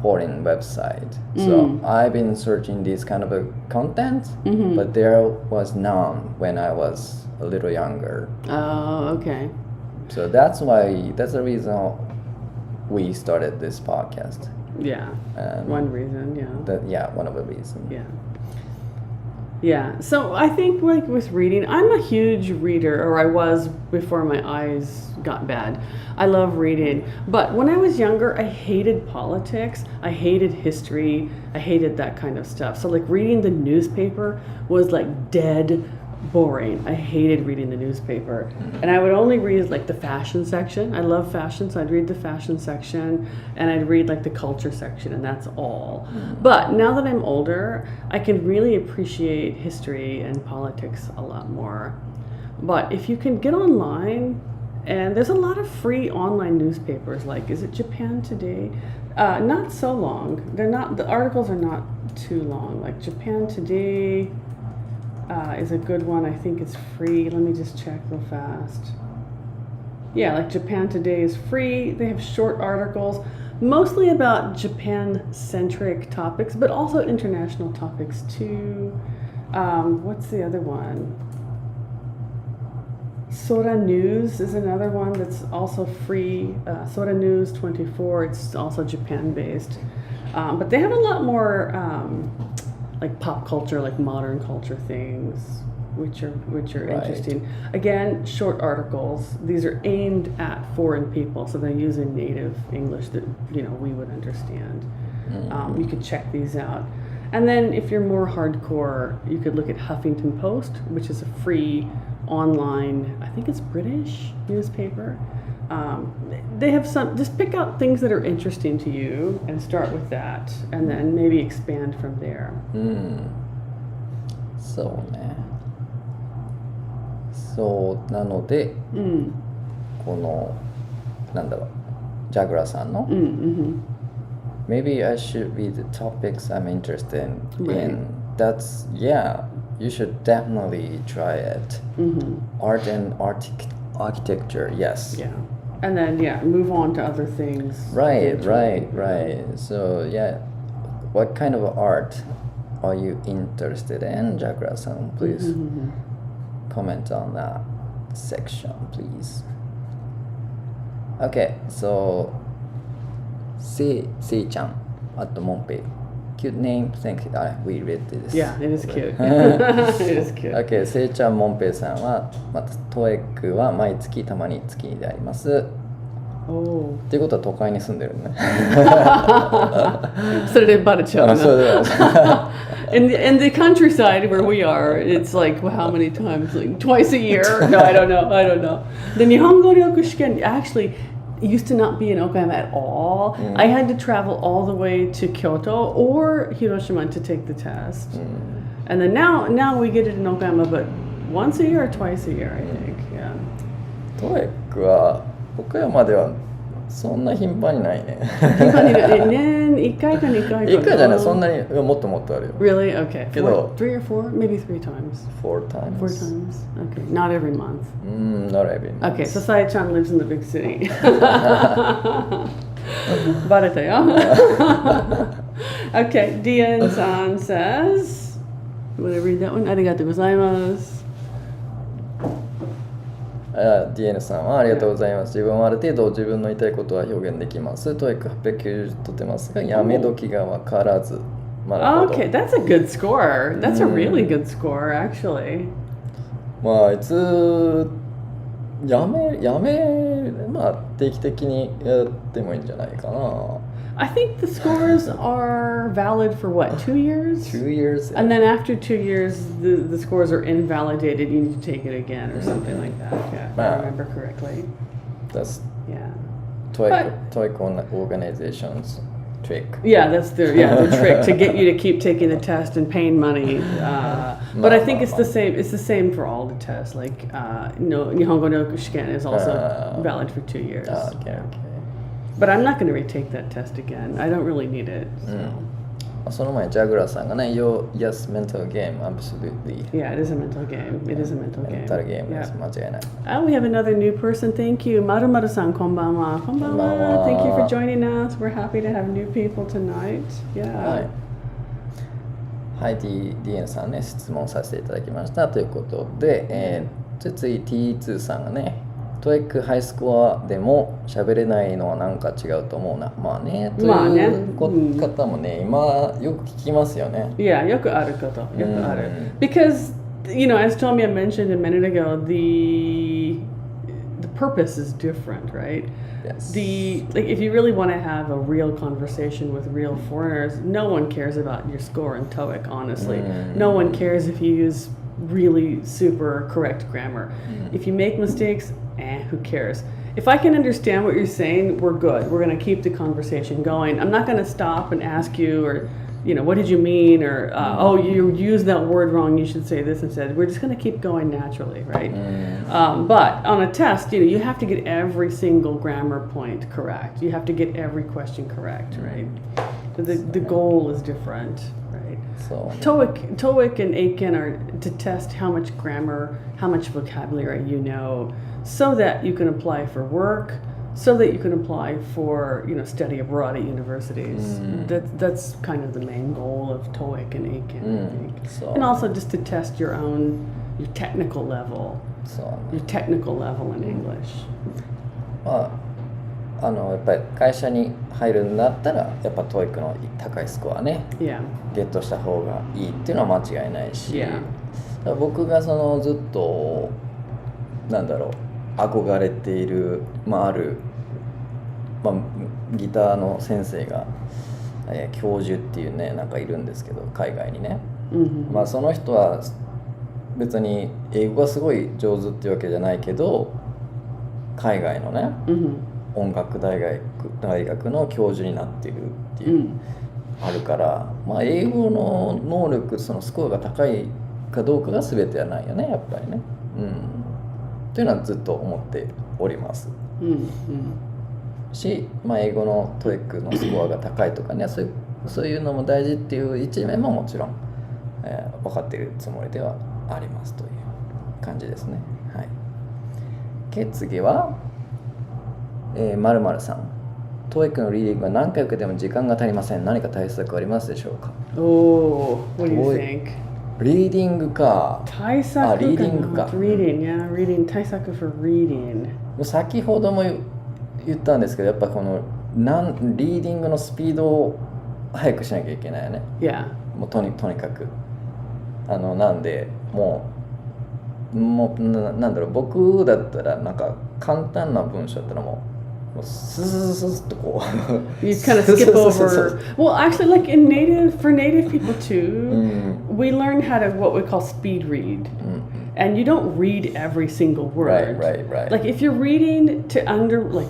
foreign website. So I've been searching this kind of a content, but there was none when I was a little younger. Oh, okay. So that's the reason we started this podcast. Yeah. One reason, yeah. One of the reasons. Yeah. Yeah. So I think like with reading, I'm a huge reader, or I was before my eyes got bad. I love reading. But when I was younger, I hated politics. I hated history. I hated that kind of stuff. So like reading the newspaper was like dead boring. I hated reading the newspaper. And I would only read like the fashion section. I love fashion, so I'd read the fashion section and I'd read like the culture section, and that's all. But now that I'm older, I can really appreciate history and politics a lot more. But if you can get online, and there's a lot of free online newspapers, like, is it Japan Today? Not so long. The articles are not too long. Like Japan Today is a good one. I think it's free. Let me just check real fast. Yeah, like Japan Today is free. They have short articles, mostly about Japan-centric topics, but also international topics too. What's the other one? Sora News is another one that's also free. Sora News 24, it's also Japan-based. But they have a lot more like pop culture, like modern culture things, which are Right. interesting. Again, short articles. These are aimed at foreign people, so they're using native English that we would understand. You could check these out. And then if you're more hardcore, you could look at Huffington Post, which is a free online, I think it's British newspaper. They have some, just pick out things that are interesting to you and start with that, and then maybe expand from there. そうね。そうなので、このなんだろう、ジャグラーさんの、Maybe I should read the topics I'm interested in. That's you should definitely try it. Art and architecture, yes. Yeah. And then move on to other things. Right. So what kind of art are you interested in, Jagra-san? Please comment on that section, please. Okay, so Sei-chan at the Monpei. Cute name, thank you. We read this. Yeah, it is cute. It is cute. Okay, せいちゃんもんぺいさんはまたTOEICは毎月たまに月であります。おっていうことは都会に住んでるね。それでバレちゃうな。そうだよ。In the countryside where we are, it's like, well, how many times? Like twice a year? No, I don't know. The Nihongo Ryoku Shiken actually used to not be in Okayama at all. I had to travel all the way to Kyoto or Hiroshima to take the test. And then now we get it in Okayama, but once a year or twice a year, I think. Yeah. TOEIC は岡山ではそんな頻繁にないね。頻繁に年1回か2回かな。1回じゃない、そんなにもっともっとあるよ。Really? Okay. けど 3 or 4? Maybe 3 times. 4 times? 4 times. Okay. Not every month. Not every month. Okay, so Sai-chan lives in the big city. バレたよ。Okay, Dian-san says, you want to read that one? ありがとうございます。DN さんはありがとうございます。自分はある程度自分の言いたいことは表現できます。TOEIC890 取ってますが、やめ時が分からず。Okay, that's a good score. That's a really good score, actually. まあ、いつまあ、定期的にやってもいいんじゃないかな。I think the scores are valid for what, 2 years? 2 years. And then after 2 years, the scores are invalidated. You need to take it again or something like that. Yeah, if I remember correctly. That's Yeah. TOEIC organization's trick. Yeah, that's the trick to get you to keep taking the test and paying money. But I think it's the same. It's the same for all the tests. Like, Nihongo no Shiken is also valid for 2 years. Okay. But I'm not going to retake that test again. I don't really need it. So. その前にジャグラーさんがね、Yes, mental game, absolutely. Yeah, it is a mental game. It is a mental game. Mental game です、Yeah. 間違いない。Oh, we have another new person. Thank you. Maru-maru-san, konbanwa. Konbanwa. Thank you for joining us. We're happy to have new people tonight. Yeah. はい、DN さんね、質問させていただきましたということで、つい T2 さんがね、TOEIC ハイスコアでも喋れないのはなんか違うと思うな。まあね、という方もね、今よく聞きますよね。Yeah, よくあること。よくある。Because, as Tommy mentioned a minute ago, the purpose is different, right? Yes. If you really want to have a real conversation with real foreigners, no one cares about your score in TOEIC, honestly. No one cares if you use really super correct grammar. If you make mistakes, who cares? If I can understand what you're saying, we're good. We're going to keep the conversation going. I'm not going to stop and ask you, or, what did you mean? Or, oh, you used that word wrong. You should say this instead. We're just going to keep going naturally, right? But on a test, you have to get every single grammar point correct. You have to get every question correct, right? The goal is different. So, TOEIC and Aiken are to test how much grammar, how much vocabulary you know, so that you can apply for work, so that you can apply for study abroad at universities. That's kind of the main goal of TOEIC and Aiken, I think. So, and also just to test your technical level, your technical level in English. やっぱり会社に入るんだったらやっぱ TOEIC の高いスコアね、ゲットした方がいいっていうのは間違いないし、僕がずっと憧れている、ある、ギターの先生が、教授っていうねいるんですけど、海外にね、その人は別に英語がすごい上手っていうわけじゃないけど、海外のね、音楽大学の教授になっているっていう、あるから、英語の能力、そのスコアが高いかどうかが全てはないよね、やっぱりね。というのはずっと思っております。し、英語の TOEIC のスコアが高いとかね、そういうのも大事っていう一面ももちろん、分かっているつもりではありますという感じですね。はい。次は〇〇さん、TOEIC のリーディングは何回受けても時間が足りません。何か対策ありますでしょうか？ What do you think? リーディングか。対策リーディングか。Reading, yeah, reading. 対策 for reading. 先ほども言ったんですけど、やっぱこのリーディングのスピードを速くしなきゃいけないよね。Yeah. もうとにかく。なんでもう僕だったら簡単な文章だったらもうススッとこう You kind of skip over. Well, actually, like for native people too, we learn how to what we call speed read. And you don't read every single word. Right. Like if you're reading to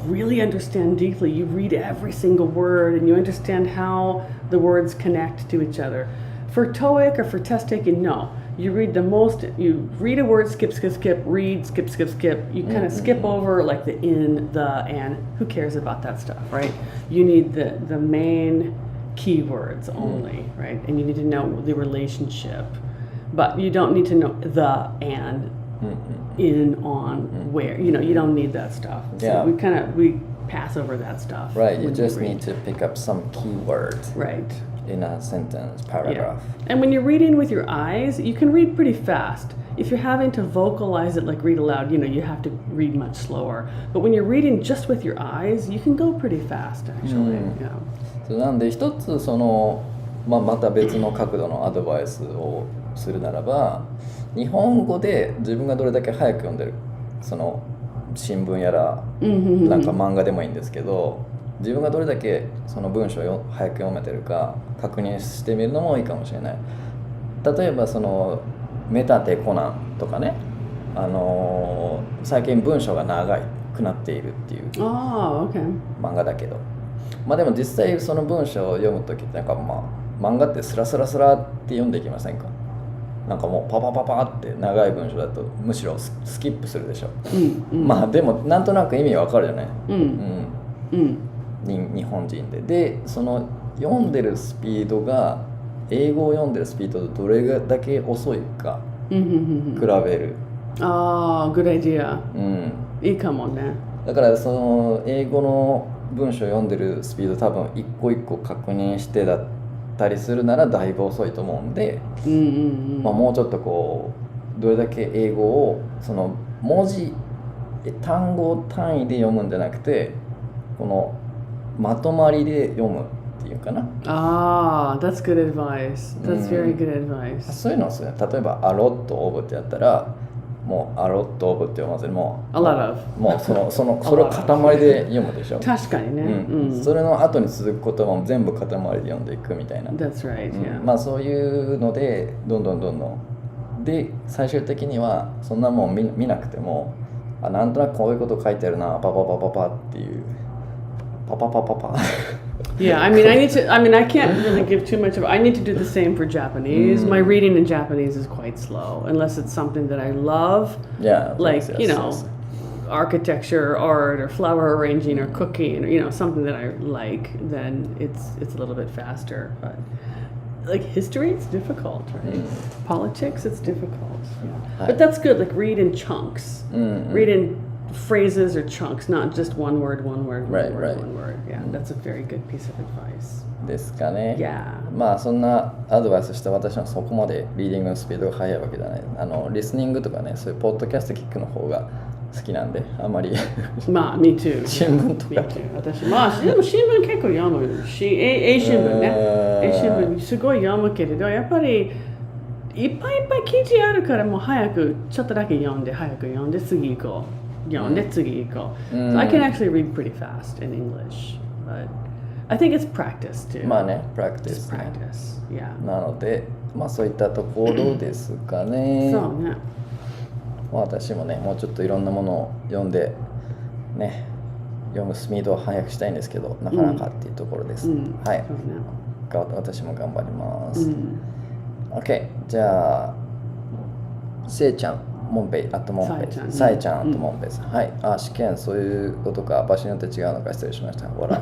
really understand deeply, you read every single word and you understand how the words connect to each other. For TOEIC or for test taking, no. you read you read a word, skip, skip, skip, read, skip, skip, skip. You kind of skip over like the in, the, and. Who cares about that stuff, right? You need the main keywords only, right? And you need to know the relationship. But you don't need to know the, and, in, on, where. You don't need that stuff. So we pass over that stuff. Right, you just need to pick up some keywords. Right. In a sentence, paragraph. Yeah. And when you're reading with your eyes, you can read pretty fast. If you're having to vocalize it like read aloud, you have to read much slower. But when you're reading just with your eyes, you can go pretty fast actually. Yeah. そうなんで一つまた別の角度のアドバイスをするならば、日本語で自分がどれだけ早く読んでる、新聞やらなんか漫画でもいいんですけど、自分がどれだけその文章を早く読めてるか確認してみるのもいいかもしれない。例えばメタテコナンとかね、最近文章が長くなっているっていう漫画だけど、でも実際その文章を読むときって漫画ってスラスラスラって読んでいきませんか？なんかもうパパパパって長い文章だとむしろスキップするでしょ。でもなんとなく意味わかるじゃない。日本人で読んでるスピードが英語を読んでるスピードとどれだけ遅いか比べる。good idea。いいかもね。だから英語の文章を読んでるスピード多分一個一個確認してだったりするならだいぶ遅いと思うんで、もうちょっとどれだけ英語を文字単語単位で読むんじゃなくてまとまりで読むっていうかな。That's good advice. That's very good advice. そういうのですね。例えば a lot of ってやったらもう a lot of って読まずにもう a lot of もうそれを塊で読むでしょ。確かにね。それの後に続く言葉も全部塊で読んでいくみたいな。That's right. Yeah. そういうのでどんどんで最終的にはそんなもん見なくてもなんとなくこういうこと書いてあるなパパパパパっていう。Yeah, I can't really give too much of it. I need to do the same for Japanese. My reading in Japanese is quite slow, unless it's something that I love. Yeah, like, architecture, art, or flower arranging, or cooking, or, something that I like, then it's a little bit faster. But like history, it's difficult, right? Politics, it's difficult. Yeah. But that's good, like read in chunks. Read in phrases or chunks, not just one word. Yeah, that's a very good piece of advice. ですかね。Yeah. そんなアドバイスして私はそこまでリーディングのスピードが速いわけじゃない。リスニングとかね、そういうポッドキャスト聞くの方が好きなんで、あんまり。me too. 新聞とか。Me too. 私、でも新聞結構読むし、英新聞ね。英新聞すごい読むけれど、やっぱりいっぱい記事あるからもう早くちょっとだけ読んで次行こう。So I can actually read pretty fast in English, but I think it's practice too. practice. It's practice, yeah. なので、そういったところですかね。そうね。私もね、もうちょっといろんなものを読んでね、読むスピードを速くしたいんですけど、なかなかっていうところです。はい。私も頑張ります。OK、じゃあ、せいちゃん。モンペイ、あとモンペイ、サイちゃん、あとモンペイさん。はい。試験、そういうことか、場所によって違うのか失礼しました。ほら。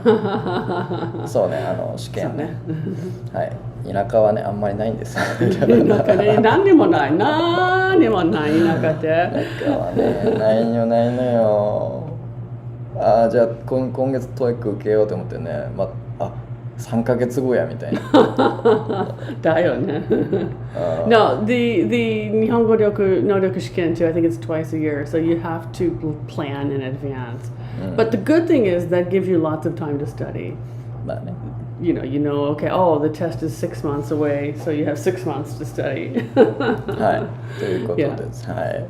そうね、試験ね。はい。田舎はね、あんまりないんですよ。田舎ね、何にもない。何にもない田舎って。田舎はね、ないのよ。じゃあ、今月トイック受けようと思ってね、3ヶ月後やみたいな。だよね。No, the 日本語力能力試験 too, I think it's twice a year, so you have to plan in advance. But the good thing is that gives you lots of time to study. You know, okay, the test is 6 months away, so you have 6 months to study. はい、ということです。はい。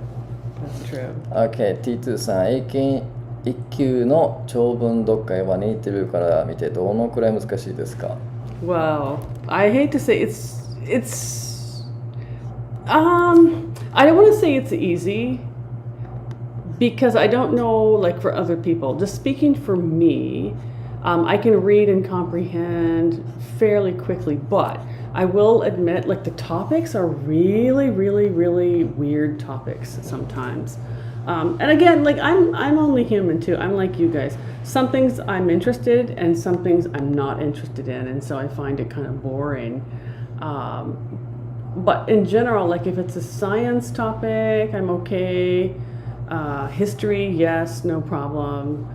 That's true. Okay, T2 さん、英検1級の長文読解はネイティブから見てどのくらい難しいですか？ Well, I hate to say I don't want to say it's easy because I don't know like for other people. Just speaking for me, I can read and comprehend fairly quickly, but I will admit, like the topics are really, really, really weird topics sometimes. And again, like I'm only human too. I'm like you guys. Some things I'm interested and some things I'm not interested in, and so I find it kind of boring. But in general, like if it's a science topic, I'm okay. History, yes, no problem.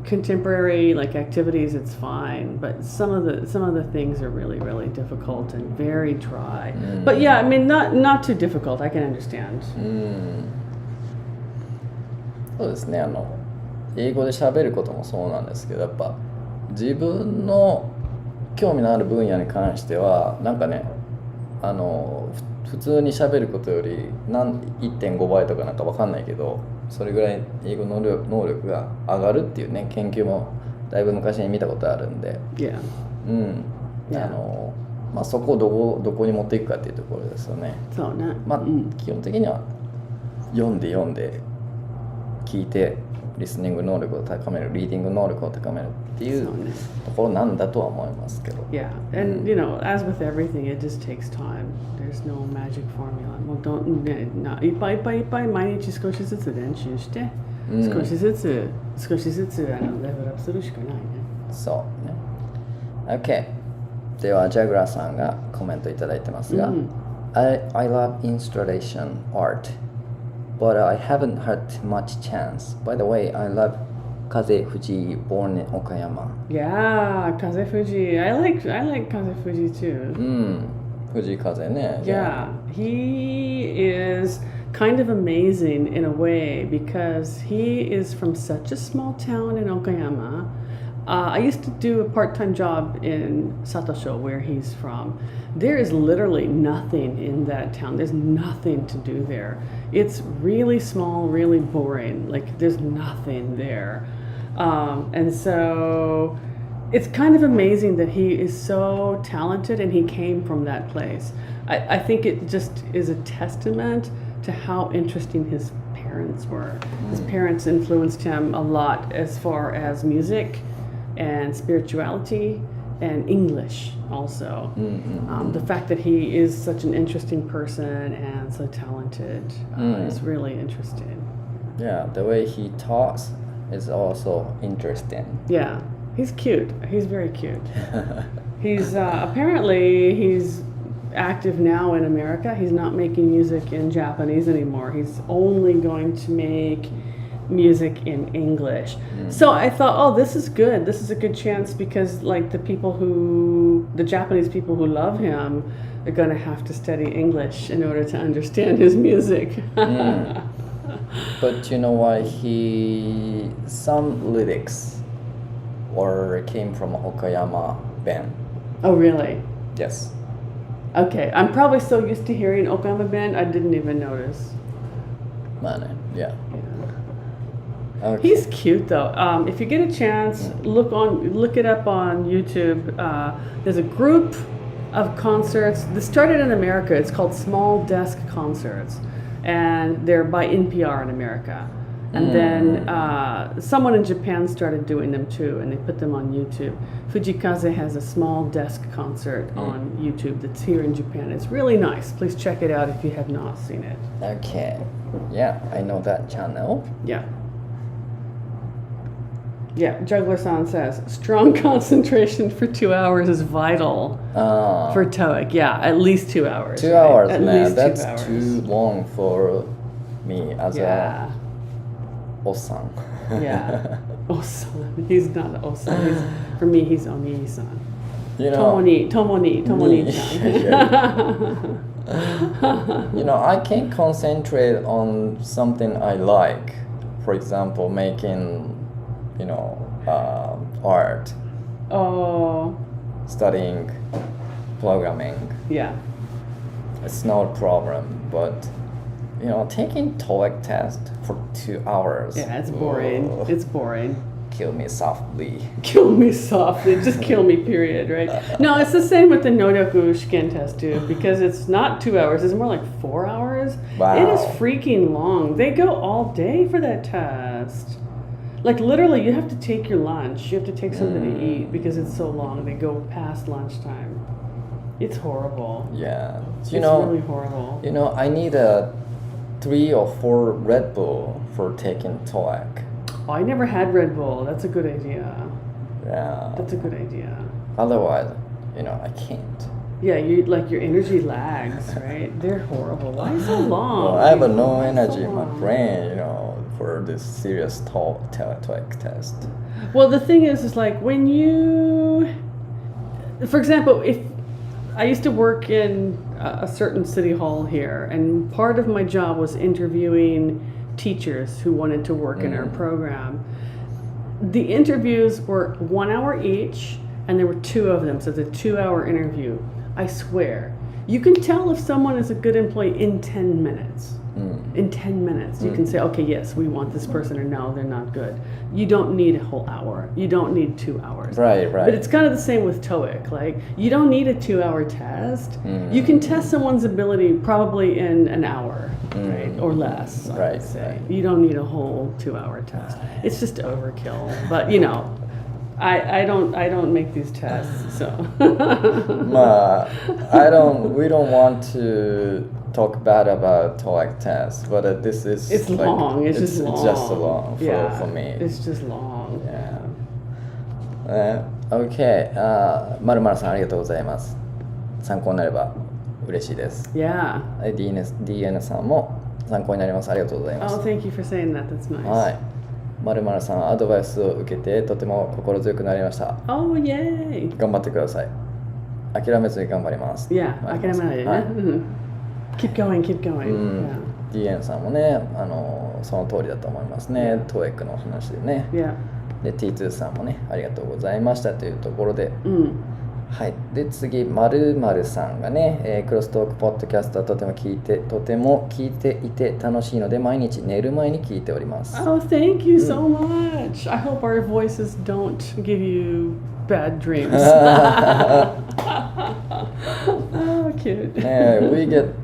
Contemporary like activities, it's fine. But some of the things are really, really difficult and very dry. But yeah, I mean, not too difficult. I can understand. そうですね、英語で喋ることもそうなんですけど、やっぱ自分の興味のある分野に関してはなんかね、普通に喋ることより1.5 倍とかなんか分かんないけど、それぐらい英語能力が上がるっていうね、研究もだいぶ昔に見たことあるんで、Yeah. まあそこをどこに持っていくかっていうところですよね。そうね。まあ、基本的には読んで聞いてリスニング能力を高める、リーディング能力を高めるっていうところなんだとは思いますけど。Yeah, and as with everything, it just takes time. There's no magic formula. もういっぱい毎日少しずつ練習して、少しずつレベルアップするしかないね。そうね。OK。ではジャグラーさんがコメントいただいてますが、I love installation art.But I haven't had much chance. By the way, I love Kaze Fuji, born in Okayama. Yeah, Kaze Fuji. I like Kaze Fuji too. Fuji Kaze ね。Yeah, he is kind of amazing in a way because he is from such a small town in Okayama. I used to do a part-time job in Satosho, where he's from. There is literally nothing in that town. There's nothing to do there. It's really small, really boring. Like there's nothing there. And so it's kind of amazing that he is so talented and he came from that place. I think it just is a testament to how interesting his parents were. His parents influenced him a lot as far as music and spirituality and English also. The fact that he is such an interesting person and so talented is really interesting. Yeah, the way he talks is also interesting. Yeah, he's cute. He's very cute. He's apparently he's active now in America. He's not making music in Japanese anymore. He's only going to make music in English. So I thought, oh, this is good. This is a good chance because like the Japanese people who love him are going to have to study English in order to understand his music. But you know why some lyrics came from Okayama band. Oh, really? Yes. Okay, I'm probably so used to hearing Okayama band, I didn't even notice. Yeah. Okay. He's cute though. If you get a chance, look it up on YouTube. There's a group of concerts. This started in America. It's called Small Desk Concerts, and they're by NPR in America. And then someone in Japan started doing them too, and they put them on YouTube. Fujikaze has a small desk concert on YouTube that's here in Japan. It's really nice. Please check it out if you have not seen it. Okay. Yeah, I know that channel. Yeah, Juggler-san says, strong concentration for 2 hours is vital for TOEIC. Yeah, at least 2 hours. 2 hours, at man. Least That's 2 hours. too long for me as a Osan. Yeah. Osan. He's not an Osan. For me, he's Onii-san. Tomoni-chan. I can't concentrate on something I like. For example, making art, studying, programming. Yeah. It's not a problem, but taking TOEIC test for 2 hours. Yeah, it's boring. It's boring. Kill me softly. Kill me softly. Just kill me, period, right? No, it's the same with the Noryoku Shiken test, too, because it's not 2 hours. It's more like 4 hours. Wow. It is freaking long. They go all day for that test. Like, literally, you have to take your lunch. You have to take something to eat because it's so long. They go past lunchtime. It's horrible. Yeah. It's really horrible. I need a 3 or 4 Red Bull for taking TOEIC. Oh, I never had Red Bull. That's a good idea. Yeah. That's a good idea. Otherwise, I can't. Yeah, your energy lags, right? They're horrible. Why so long? Well, I have no energy in my brain, for this serious TOEIC test. Well, the thing is like when you, for example, if I used to work in a certain city hall here, and part of my job was interviewing teachers who wanted to work in our program. The interviews were 1 hour each, and there were 2 of them, so it's a 2-hour interview. I swear, you can tell if someone is a good employee in 10 minutes. In 10 minutes, you can say, okay, yes, we want this person, or no, they're not good. You don't need a whole hour. You don't need 2 hours. Right. But it's kind of the same with TOEIC. Like, you don't need a 2-hour test. You can test someone's ability probably in an hour, right, or less. I would say you don't need a whole 2-hour test. It's just overkill. But I don't make these tests, so. We don't want to talk bad about TOEIC tests, but this is. It's long. It's just long. It's just so long for me. It's just long. Yeah. Okay. まるまるさんありがとうございます。参考になれば嬉しいです。Yeah. DN さんも参考になります。ありがとうございます。Oh, thank you for saying that. That's nice. はい。まるまるさんアドバイスを受けてとても心強くなりました。Oh, yay. 頑張ってください。諦めずに頑張ります。Yeah, 諦めないでね。Keep going. DN さんもね、その通りだと思いますね。TOEIC の話でね。で、T2 さんもね、ありがとうございましたというところで。はい。で、次、まるまるさんがね、クロストークポッドキャストはとても聞いていて楽しいので、毎日寝る前に聞いております。Oh, thank you so much. I hope our voices don't give you bad dreams. Oh, cute. We get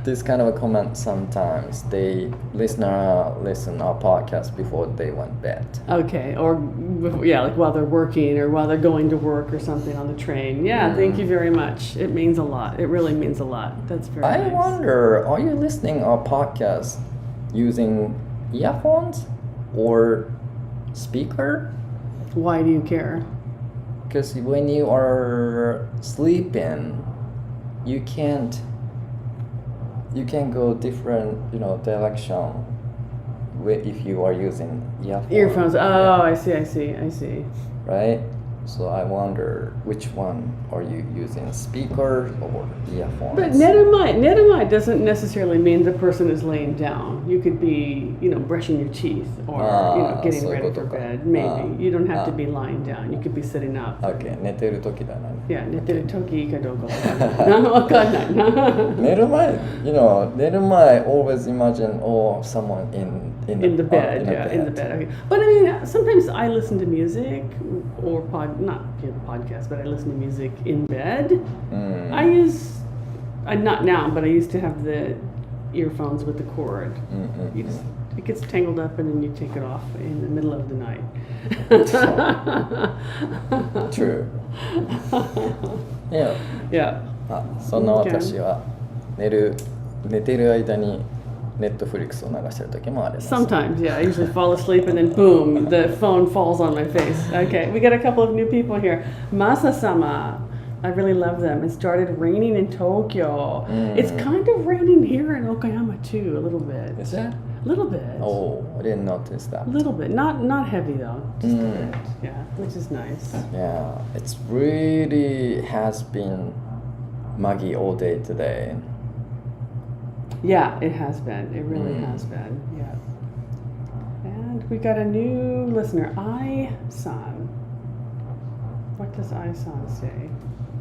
this kind of a comment sometimes. Listen our podcast before they went bed. Okay, or like while they're working or while they're going to work or something on the train. Yeah, thank you very much. It means a lot. It really means a lot. That's very nice. I wonder, are you listening our podcast using earphones or speaker? Why do you care? Because when you are sleeping, you can't go different, direction if you are using earphones. Oh, I see. Right? So I wonder which one are you using, speaker or earphones? But Nedamai doesn't necessarily mean the person is laying down. You could be, brushing your teeth or getting ready for bed. Maybe you don't have to be lying down. You could be sitting up. Okay, 寝てる時だな。Yeah, 寝てる時かどうかわかんない。寝る前、寝る前 always imagine someone in the bed. In the bed. Okay, but I mean, sometimes I listen to music or not podcast, but I listen to music in bed. Not now, but I used to have the earphones with the cord. It gets tangled up and then you take it off in the middle of the night. True. Yeah. そんな私は寝てる間にNetflix を流してる時もあります。Sometimes, yeah. I usually fall asleep and then boom, the phone falls on my face. Okay, we got a couple of new people here. Masa-sama. I really love them. It started raining in Tokyo. It's kind of raining here in Okayama too, a little bit. Is it? A little bit. Oh, I didn't notice that. A little bit. Not heavy though. Just a bit. Yeah, which is nice. Yeah, it's really has been muggy all day today. Yeah, it has been. It really has been. Yeah. And we got a new listener, I-san. What does I-san say?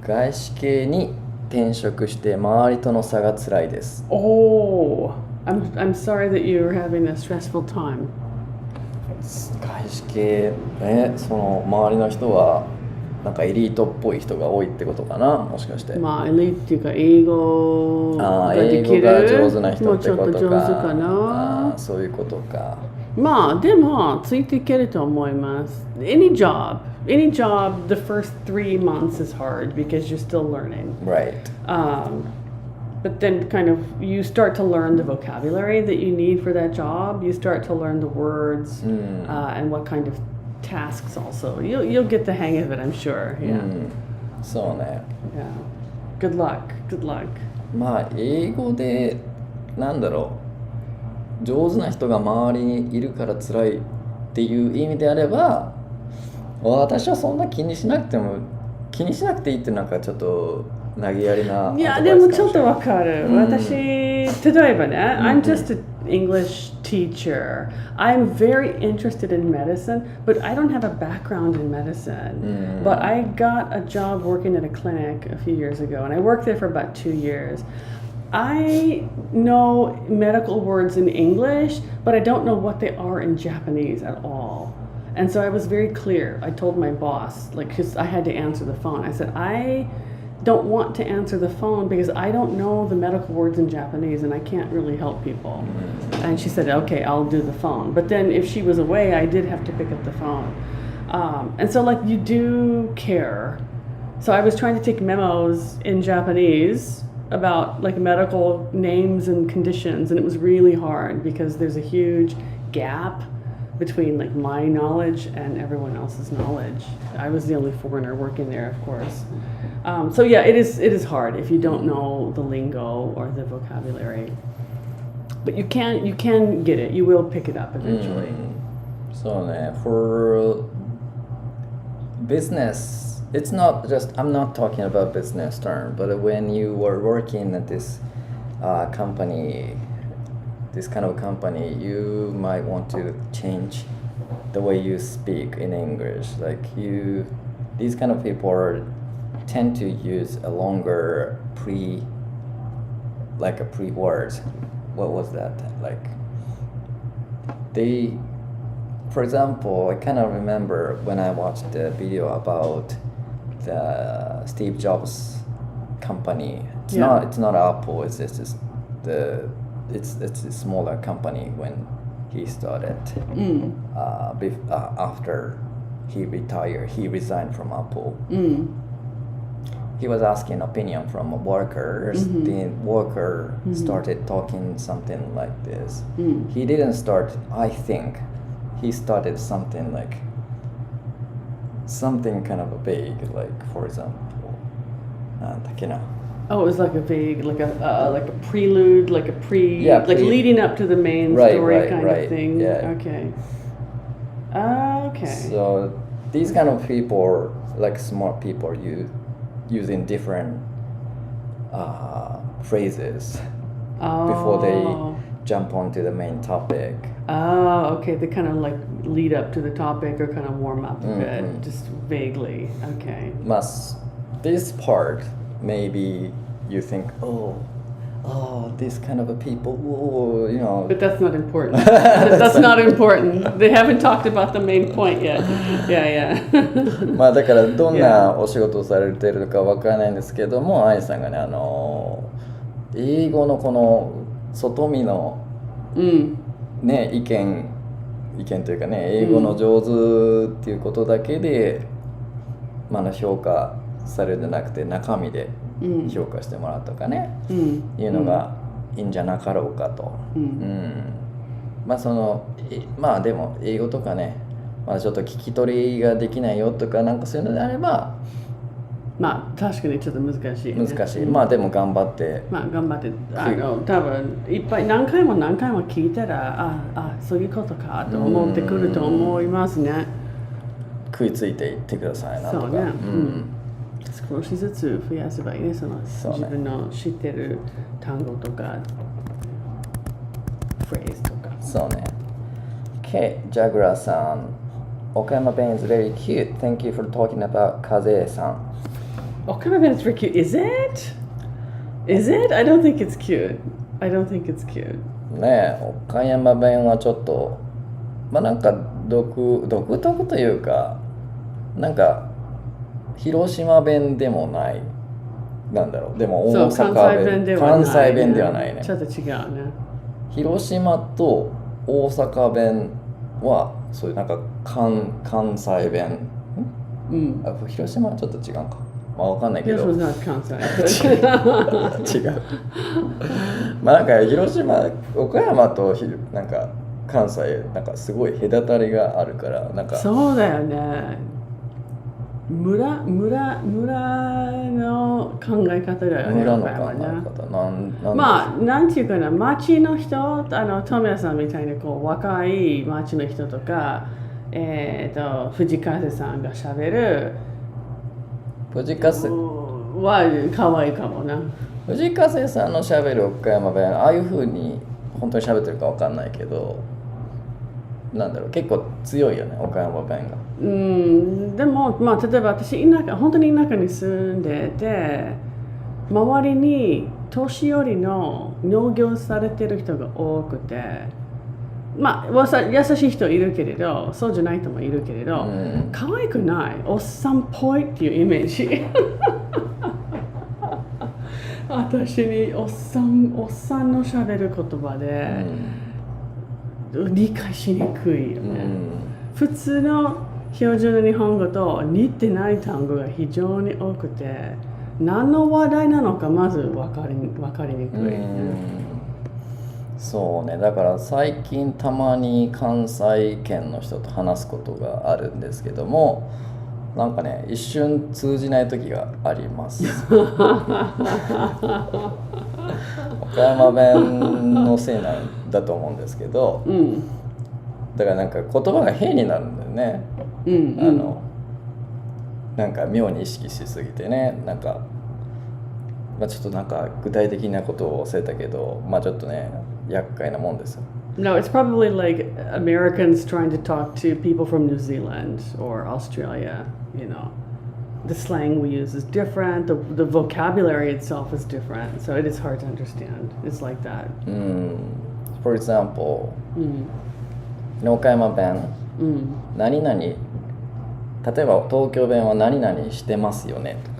外資系に転職して周りとの差が辛いです。Oh, I'm sorry that you're having a stressful time. 外資系ね、その周りの人はなんかエリートっぽい人が多いってことかな、もしかして。まあエリートっていうか英語ができる。英語が上手な人ってことか。もうちょっと上手かな。そういうことか。まあでもついていけると思います。Any job, the first 3 months is hard because you're still learning. Right. But then kind of you start to learn the vocabulary that you need for that job. You start to learn the words and what kind of tasks also. You'll get the hang of it, I'm sure. Yeah. そうね。Yeah. Good luck. Good luck. まあ英語でなんだろう、上手な人が周りにいるから辛いっていう意味であれば、私はそんな気にしなくていいってなんかちょっと投げやりな。いやでもちょっとわかる。私例えばね、I'm just an English teacher. I'm very interested in medicine, but I don't have a background in medicine. But I got a job working at a clinic a few years ago, and I worked there for about 2 years. I know medical words in English, but I don't know what they are in Japanese at all. And so I was very clear. I told my boss, like, because I had to answer the phone. I said, I don't want to answer the phone because I don't know the medical words in Japanese and I can't really help people. And she said, okay, I'll do the phone. But then if she was away, I did have to pick up the phone. And so like you do care. So I was trying to take memos in Japanese about like medical names and conditions, and it was really hard because there's a huge gap between like my knowledge and everyone else's knowledge. I was the only foreigner working there, of course. So yeah, it is hard if you don't know the lingo or the vocabulary. But you can get it. You will pick it up eventually. So for business, it's not just, I'm not talking about business term, but when you were working at this company, this kind of company, you might want to change the way you speak in English. Like these kind of people tend to use a longer pre-word. What was that? Like for example, I kind of remember when I watched the video about the Steve Jobs company. It's not Apple. It's just it's a smaller company when he started. After he retired, he resigned from Apple. He was asking opinion from workers. The worker started talking something like this. He didn't start, I think, he started something kind of vague, like for example, Oh, it was like a vague, like a prelude, like leading up to the main story kind of thing. Yeah. Okay. Okay. So these kind of people, like smart people, using different phrases before they jump onto the main topic. Oh, okay. They kind of like lead up to the topic or kind of warm up a bit, just vaguely. Okay. This part, maybe you think, oh, this kind of a people, But that's not important. That's not important. They haven't talked about the main point yet. Yeah. まあだからどんなお仕事をされているのかわからないんですけども、愛さんがね、英語のこの外見のね、意見というかね、英語の上手っていうことだけで、評価されるんじゃなくて中身で評価してもらうとかね、いうのがいいんじゃなかろうかと。でも英語とかね、ちょっと聞き取りができないよとかなんかそういうのであれば、確かにちょっと難しい、ね。難しい。でも頑張って。頑張って、多分いっぱい何回も聞いたら、そういうことかと思ってくると思いますね。食いついていってくださいなとか。そうね。少しずつ増やせばいいね。自分の知ってる単語とか、フレーズとか。そうね。Okay, ジャグラーさん。Okayama Ben is very cute. Thank you for talking about Kaze-san. Okayama Ben is very cute. Is it? I don't think it's cute. ねえ、岡山弁はちょっとなんか独特というか、なんか広島弁でもない、なんだろう、でも大阪弁、関西弁ではないね。ちょっと違うね。広島と大阪弁はそういうなんか関西弁、広島はちょっと違うか、まあわかんないけど。This was not 関西。違う。まあなんか広島、岡山となんか関西なんかすごい隔たりがあるからなんか。そうだよね。村の考え方だよね。村の考え方、まあなんていうかな、町の人、トミヤさんみたいにこう若い町の人とか、藤風さんがしゃべる藤風は可愛いかもな。藤風さんのしゃべる岡山弁、ああいう風に本当にしゃべってるかわかんないけど、なんだろう、結構強いよね、岡山弁が。でも、まあ、例えば私本当に田舎に住んでて、周りに年寄りの農業されてる人が多くて、まあ優しい人いるけれど、そうじゃない人もいるけれど、可愛くない、おっさんっぽいっていうイメージ。私におっさんのしゃべる言葉で、理解しにくいよね。普通の標準の日本語と似てない単語が非常に多くて、何の話題なのかまず分かりにくい。そうね、だから最近たまに関西圏の人と話すことがあるんですけども、なんかね、一瞬通じない時があります。岡山弁のせいなんだと思うんですけど、だからなんか言葉が変になるんだよね。なんか妙に意識しすぎてね、なんか、まあ、ちょっとなんか具体的なことを忘れたけど、まあちょっとね、厄介なもんですよ。No, it's probably like Americans trying to talk to people from New Zealand or Australia, you know. The slang we use is different, the vocabulary itself is different, so it is hard to understand. It's like that. For example, 岡山弁、何々、例えば東京弁は何々してますよねとか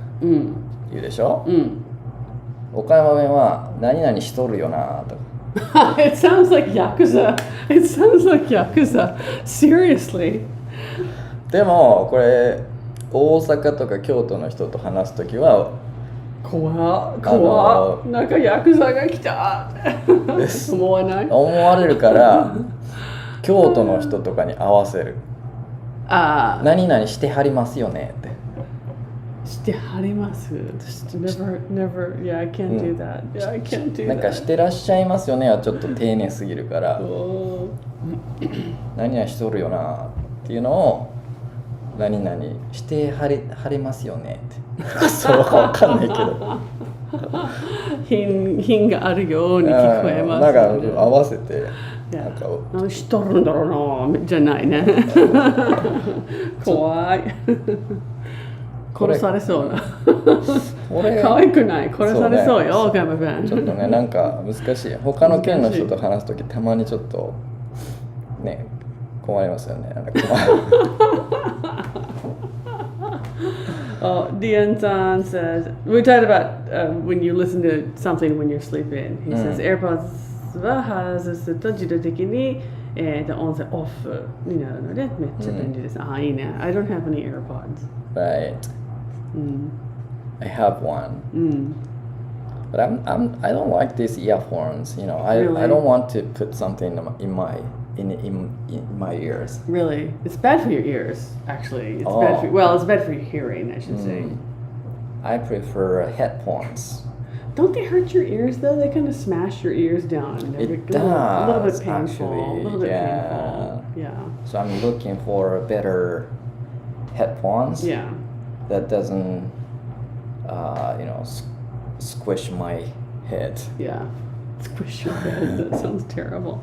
言うでしょ、岡山弁は何々しとるよなとか。It sounds like Yakuza. It sounds like Yakuza. Seriously. でもこれ大阪とか京都の人と話すときは怖っ、なんかヤクザが来た思わない？思われるから京都の人とかに合わせる。何々してはりますよねって。してはります。Never, yeah, I can't do that. Yeah, I can't do that. なんかしてらっしゃいますよねはちょっと丁寧すぎるから何々しとるよなっていうのを何々してはりますよねってそうわかんないけど品があるように聞こえます、ね、なんか合わせてなんか何しとるんだろうなじゃないね怖い殺されそうな可愛くない殺されそうよ、岡山弁ちょっとねなんか難しい。他の県の人と話すときたまにちょっとね困りますよね。なんかDian-san says, we talked about when you listen to something when you're sleeping. He says AirPods は外すと自動的に音声オフになるのでめっちゃ便利です。いいね。I don't have any AirPods. Right. I have one. But I don't like these earphones. You know, Really? I don't want to put something in my ears. Really? It's bad for your ears, actually. It's bad for your hearing, I should say. I prefer headphones. Don't they hurt your ears though? They kind of smash your ears down. It does. A little bit painful. Actually, a little bit painful. Yeah. So I'm looking for better headphones. Yeah. That doesn't, squish my head. Yeah. Squish your head. That sounds terrible.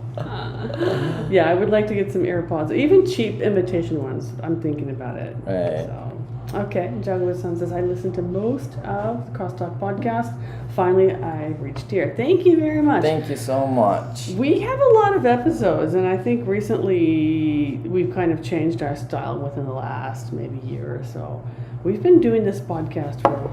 Yeah, I would like to get some AirPods, even cheap imitation ones. I'm thinking about it. Right. So, okay. Jagwa-san says, I listen to most of the CrossTalk podcast. Finally, I reached here. Thank you very much. Thank you so much. We have a lot of episodes, and I think recently we've kind of changed our style within the last maybe year or so. We've been doing this podcast for a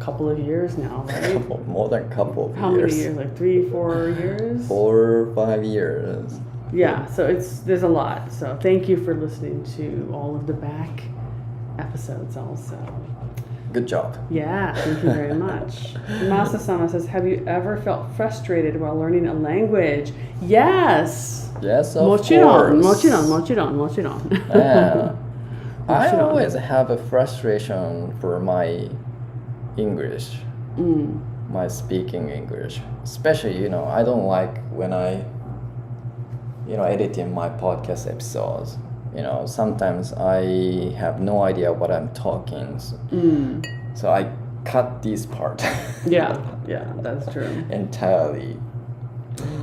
couple of years now, right? More than a couple of How years. many years? Like 3, 4 years? 4 or 5 years. Yeah, so there's a lot. So thank you for listening to all of the back episodes also. Good job. Yeah, thank you very much. Masa-sama says, have you ever felt frustrated while learning a language? Yes. Yes, of もちろん、 course. もちろん。 Yeah. I もちろん。 always have a frustration for my English, my speaking English. Especially, I don't like when I, editing my podcast episodes. Sometimes I have no idea what I'm talking. So I cut this part. Yeah, that's true. Entirely.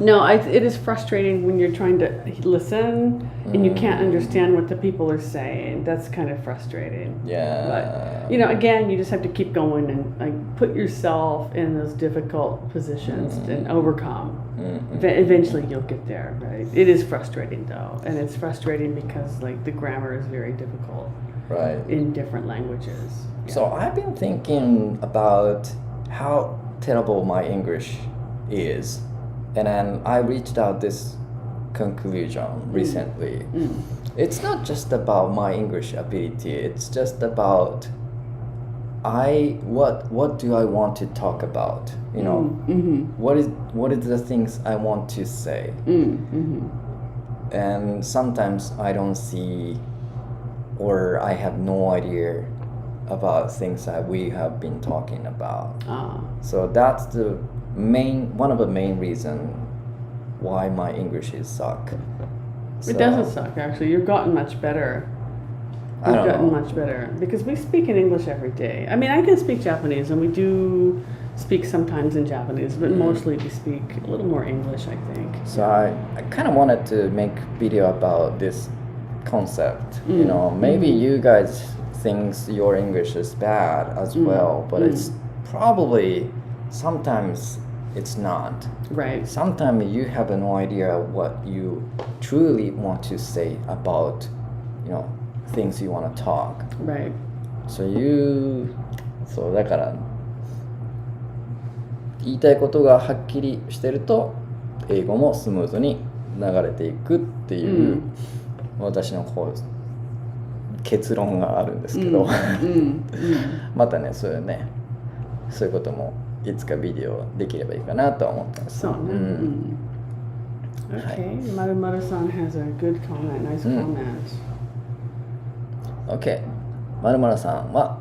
No, it is frustrating when you're trying to listen and you can't understand what the people are saying. That's kind of frustrating. Yeah. But, again, you just have to keep going and put yourself in those difficult positions and overcome. Eventually you'll get there, right? It is frustrating though. And it's frustrating because the grammar is very difficult. Right. In different languages. Yeah. So I've been thinking about how terrible my English is. And then I reached out this conclusion recently. It's not just about my English ability. It's just about what do I want to talk about? What is the things I want to say? And sometimes I don't see, or I have no idea about things that we have been talking about. So that's one of the main reasons why my English is suck. It doesn't suck, actually. You've gotten much better. I don't know. Much better because we speak in English every day. I mean, I can speak Japanese, and we do speak sometimes in Japanese, but mostly we speak a little more English, I think. So I kind of wanted to make video about this concept. Maybe you guys think your English is bad as well, but it's probably sometimes it's not. Right. Sometimes you have no idea what you truly want to say about, things you want to talk. Right.そうだから言いたいことがはっきりしてると英語もスムーズに流れていくっていう、私の結論があるんですけど、またねそういうこともいつかビデオできればいいかなとは思ってます。そうね。Okay, Maru-Maru-san has a good comment, nice comment. Okay, まるさんは、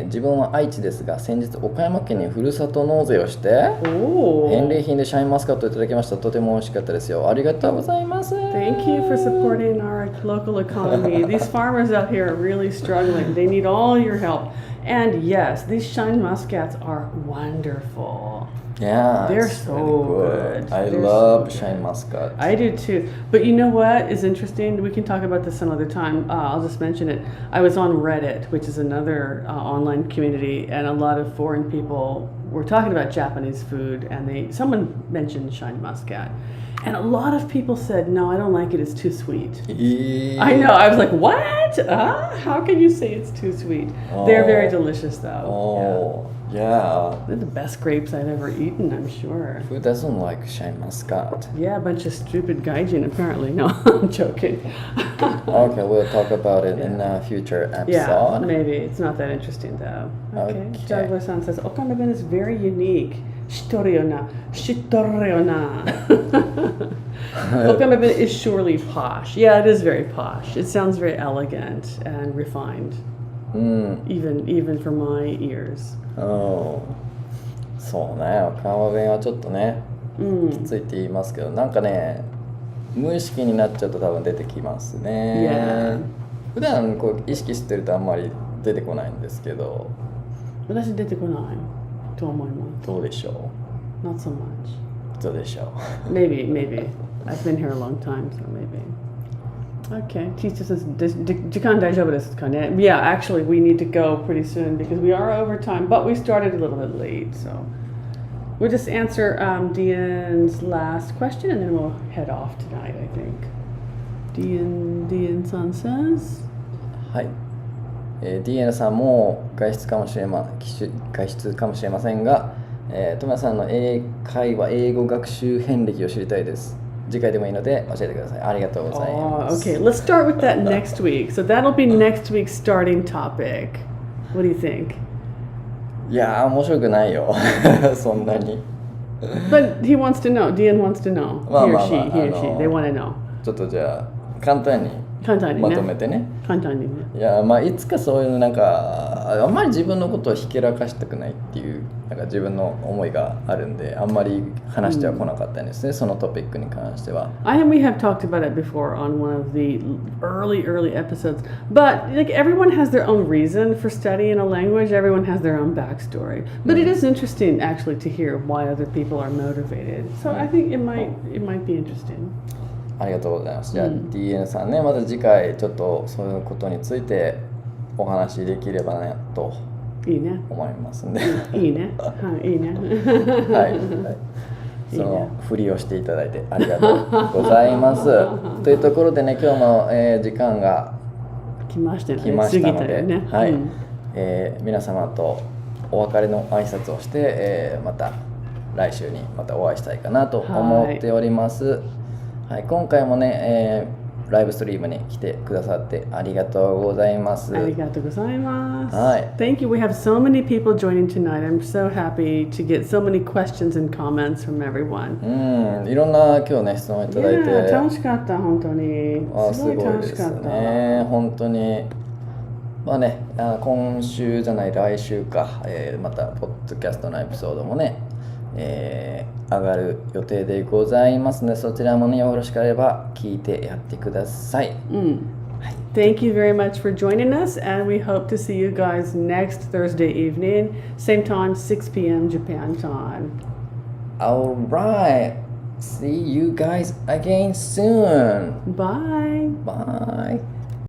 自分は愛知ですが先日岡山県にふるさと納税をして返礼品でシャインマスカットをいただきました。とても美味しかったですよ。ありがとうございます。 Thank you for supporting our local economy. These farmers out here are really struggling. They need all your help. And yes, these shine muscats are wonderful. Yeah, they're so really good. I love shine muscat. I do too. But you know what is interesting? We can talk about this another time. I'll just mention it. I was on Reddit, which is another online community, and a lot of foreign people were talking about Japanese food, and someone mentioned shine muscat. And a lot of people said, no, I don't like it, it's too sweet. I know, I was like, what? How can you say it's too sweet? They're very delicious though. Yeah. They're the best grapes I've ever eaten, I'm sure. Who doesn't like shine muscat? Yeah, a bunch of stupid gaijin apparently. No, I'm joking. Okay, we'll talk about it in a future episode. Yeah, maybe. It's not that interesting though. Okay. Jaguar-san says, Okanaben is very unique. Shittoru yo na. Okanaben is surely posh. Yeah, it is very posh. It sounds very elegant and refined. Even for my ears. そうね、岡山弁はちょっとね、きついって言いますけど、なんかね、無意識になっちゃうと多分出てきますね。普段意識してるとあんまり出てこないんですけど。私出てこないと思います。どうでしょう？ Not so much. どうでしょう？ Maybe. I've been here a long time, so maybe. Okay, teacher says, 時間大丈夫ですかね? Yeah, actually, we need to go pretty soon because we are over time, but we started a little bit late, so we'll just answer Dean's last question and then we'll head off tonight, I think. Dean-san says? はい。DN さんも外出かもしれませんが、トマさんの英会話英語学習遍歴を知りたいです。次回でもいいので教えてください。ありがとうございます。 Okay, let's start with that next week. So that'll be next week's starting topic. What do you think? いやー面白くないよそんなに。 But he wants to know. Dean wants to know. He or she, he or she. They want to know. ちょっとじゃあ簡単にまとめてね。簡単にね。いやまあいつかそういうなんかあんまり自分のことをひけらかしたくないっていうなんか自分の思いがあるんであんまり話してはこなかったんですね、そのトピックに関しては。I think we have talked about it before on one of the early episodes. But like everyone has their own reason for studying a language. Everyone has their own backstory. But it is interesting actually to hear why other people are motivated. So I think it might be interesting. ありがとうございます。じゃあ、DN さんね、また次回ちょっとそういうことについてお話しできればなと思いますんで。いいね。はい、いいね。はい。そのふりをしていただいてありがとうございます。というところでね、今日の、時間が来ましたので、はい、皆様とお別れの挨拶をして、また来週にまたお会いしたいかなと思っております。はい、今回もね、ライブストリームに来てくださってありがとうございます。ありがとうございます。はい。Thank you. We have so many people joining tonight. I'm so happy to get so many questions and comments from everyone. いろんな今日ね質問いただいて、楽しかった本当に。すごい楽しかった。本当に。まあね、今週じゃない来週か、またポッドキャストのエピソードもね、上がる予定でございますので、そちらもねよろしければ聞いてやってください。はい、Thank you very much for joining us, and we hope to see you guys next Thursday evening, same time, 6 p.m. Japan time. All right. See you guys again soon. Bye. Bye.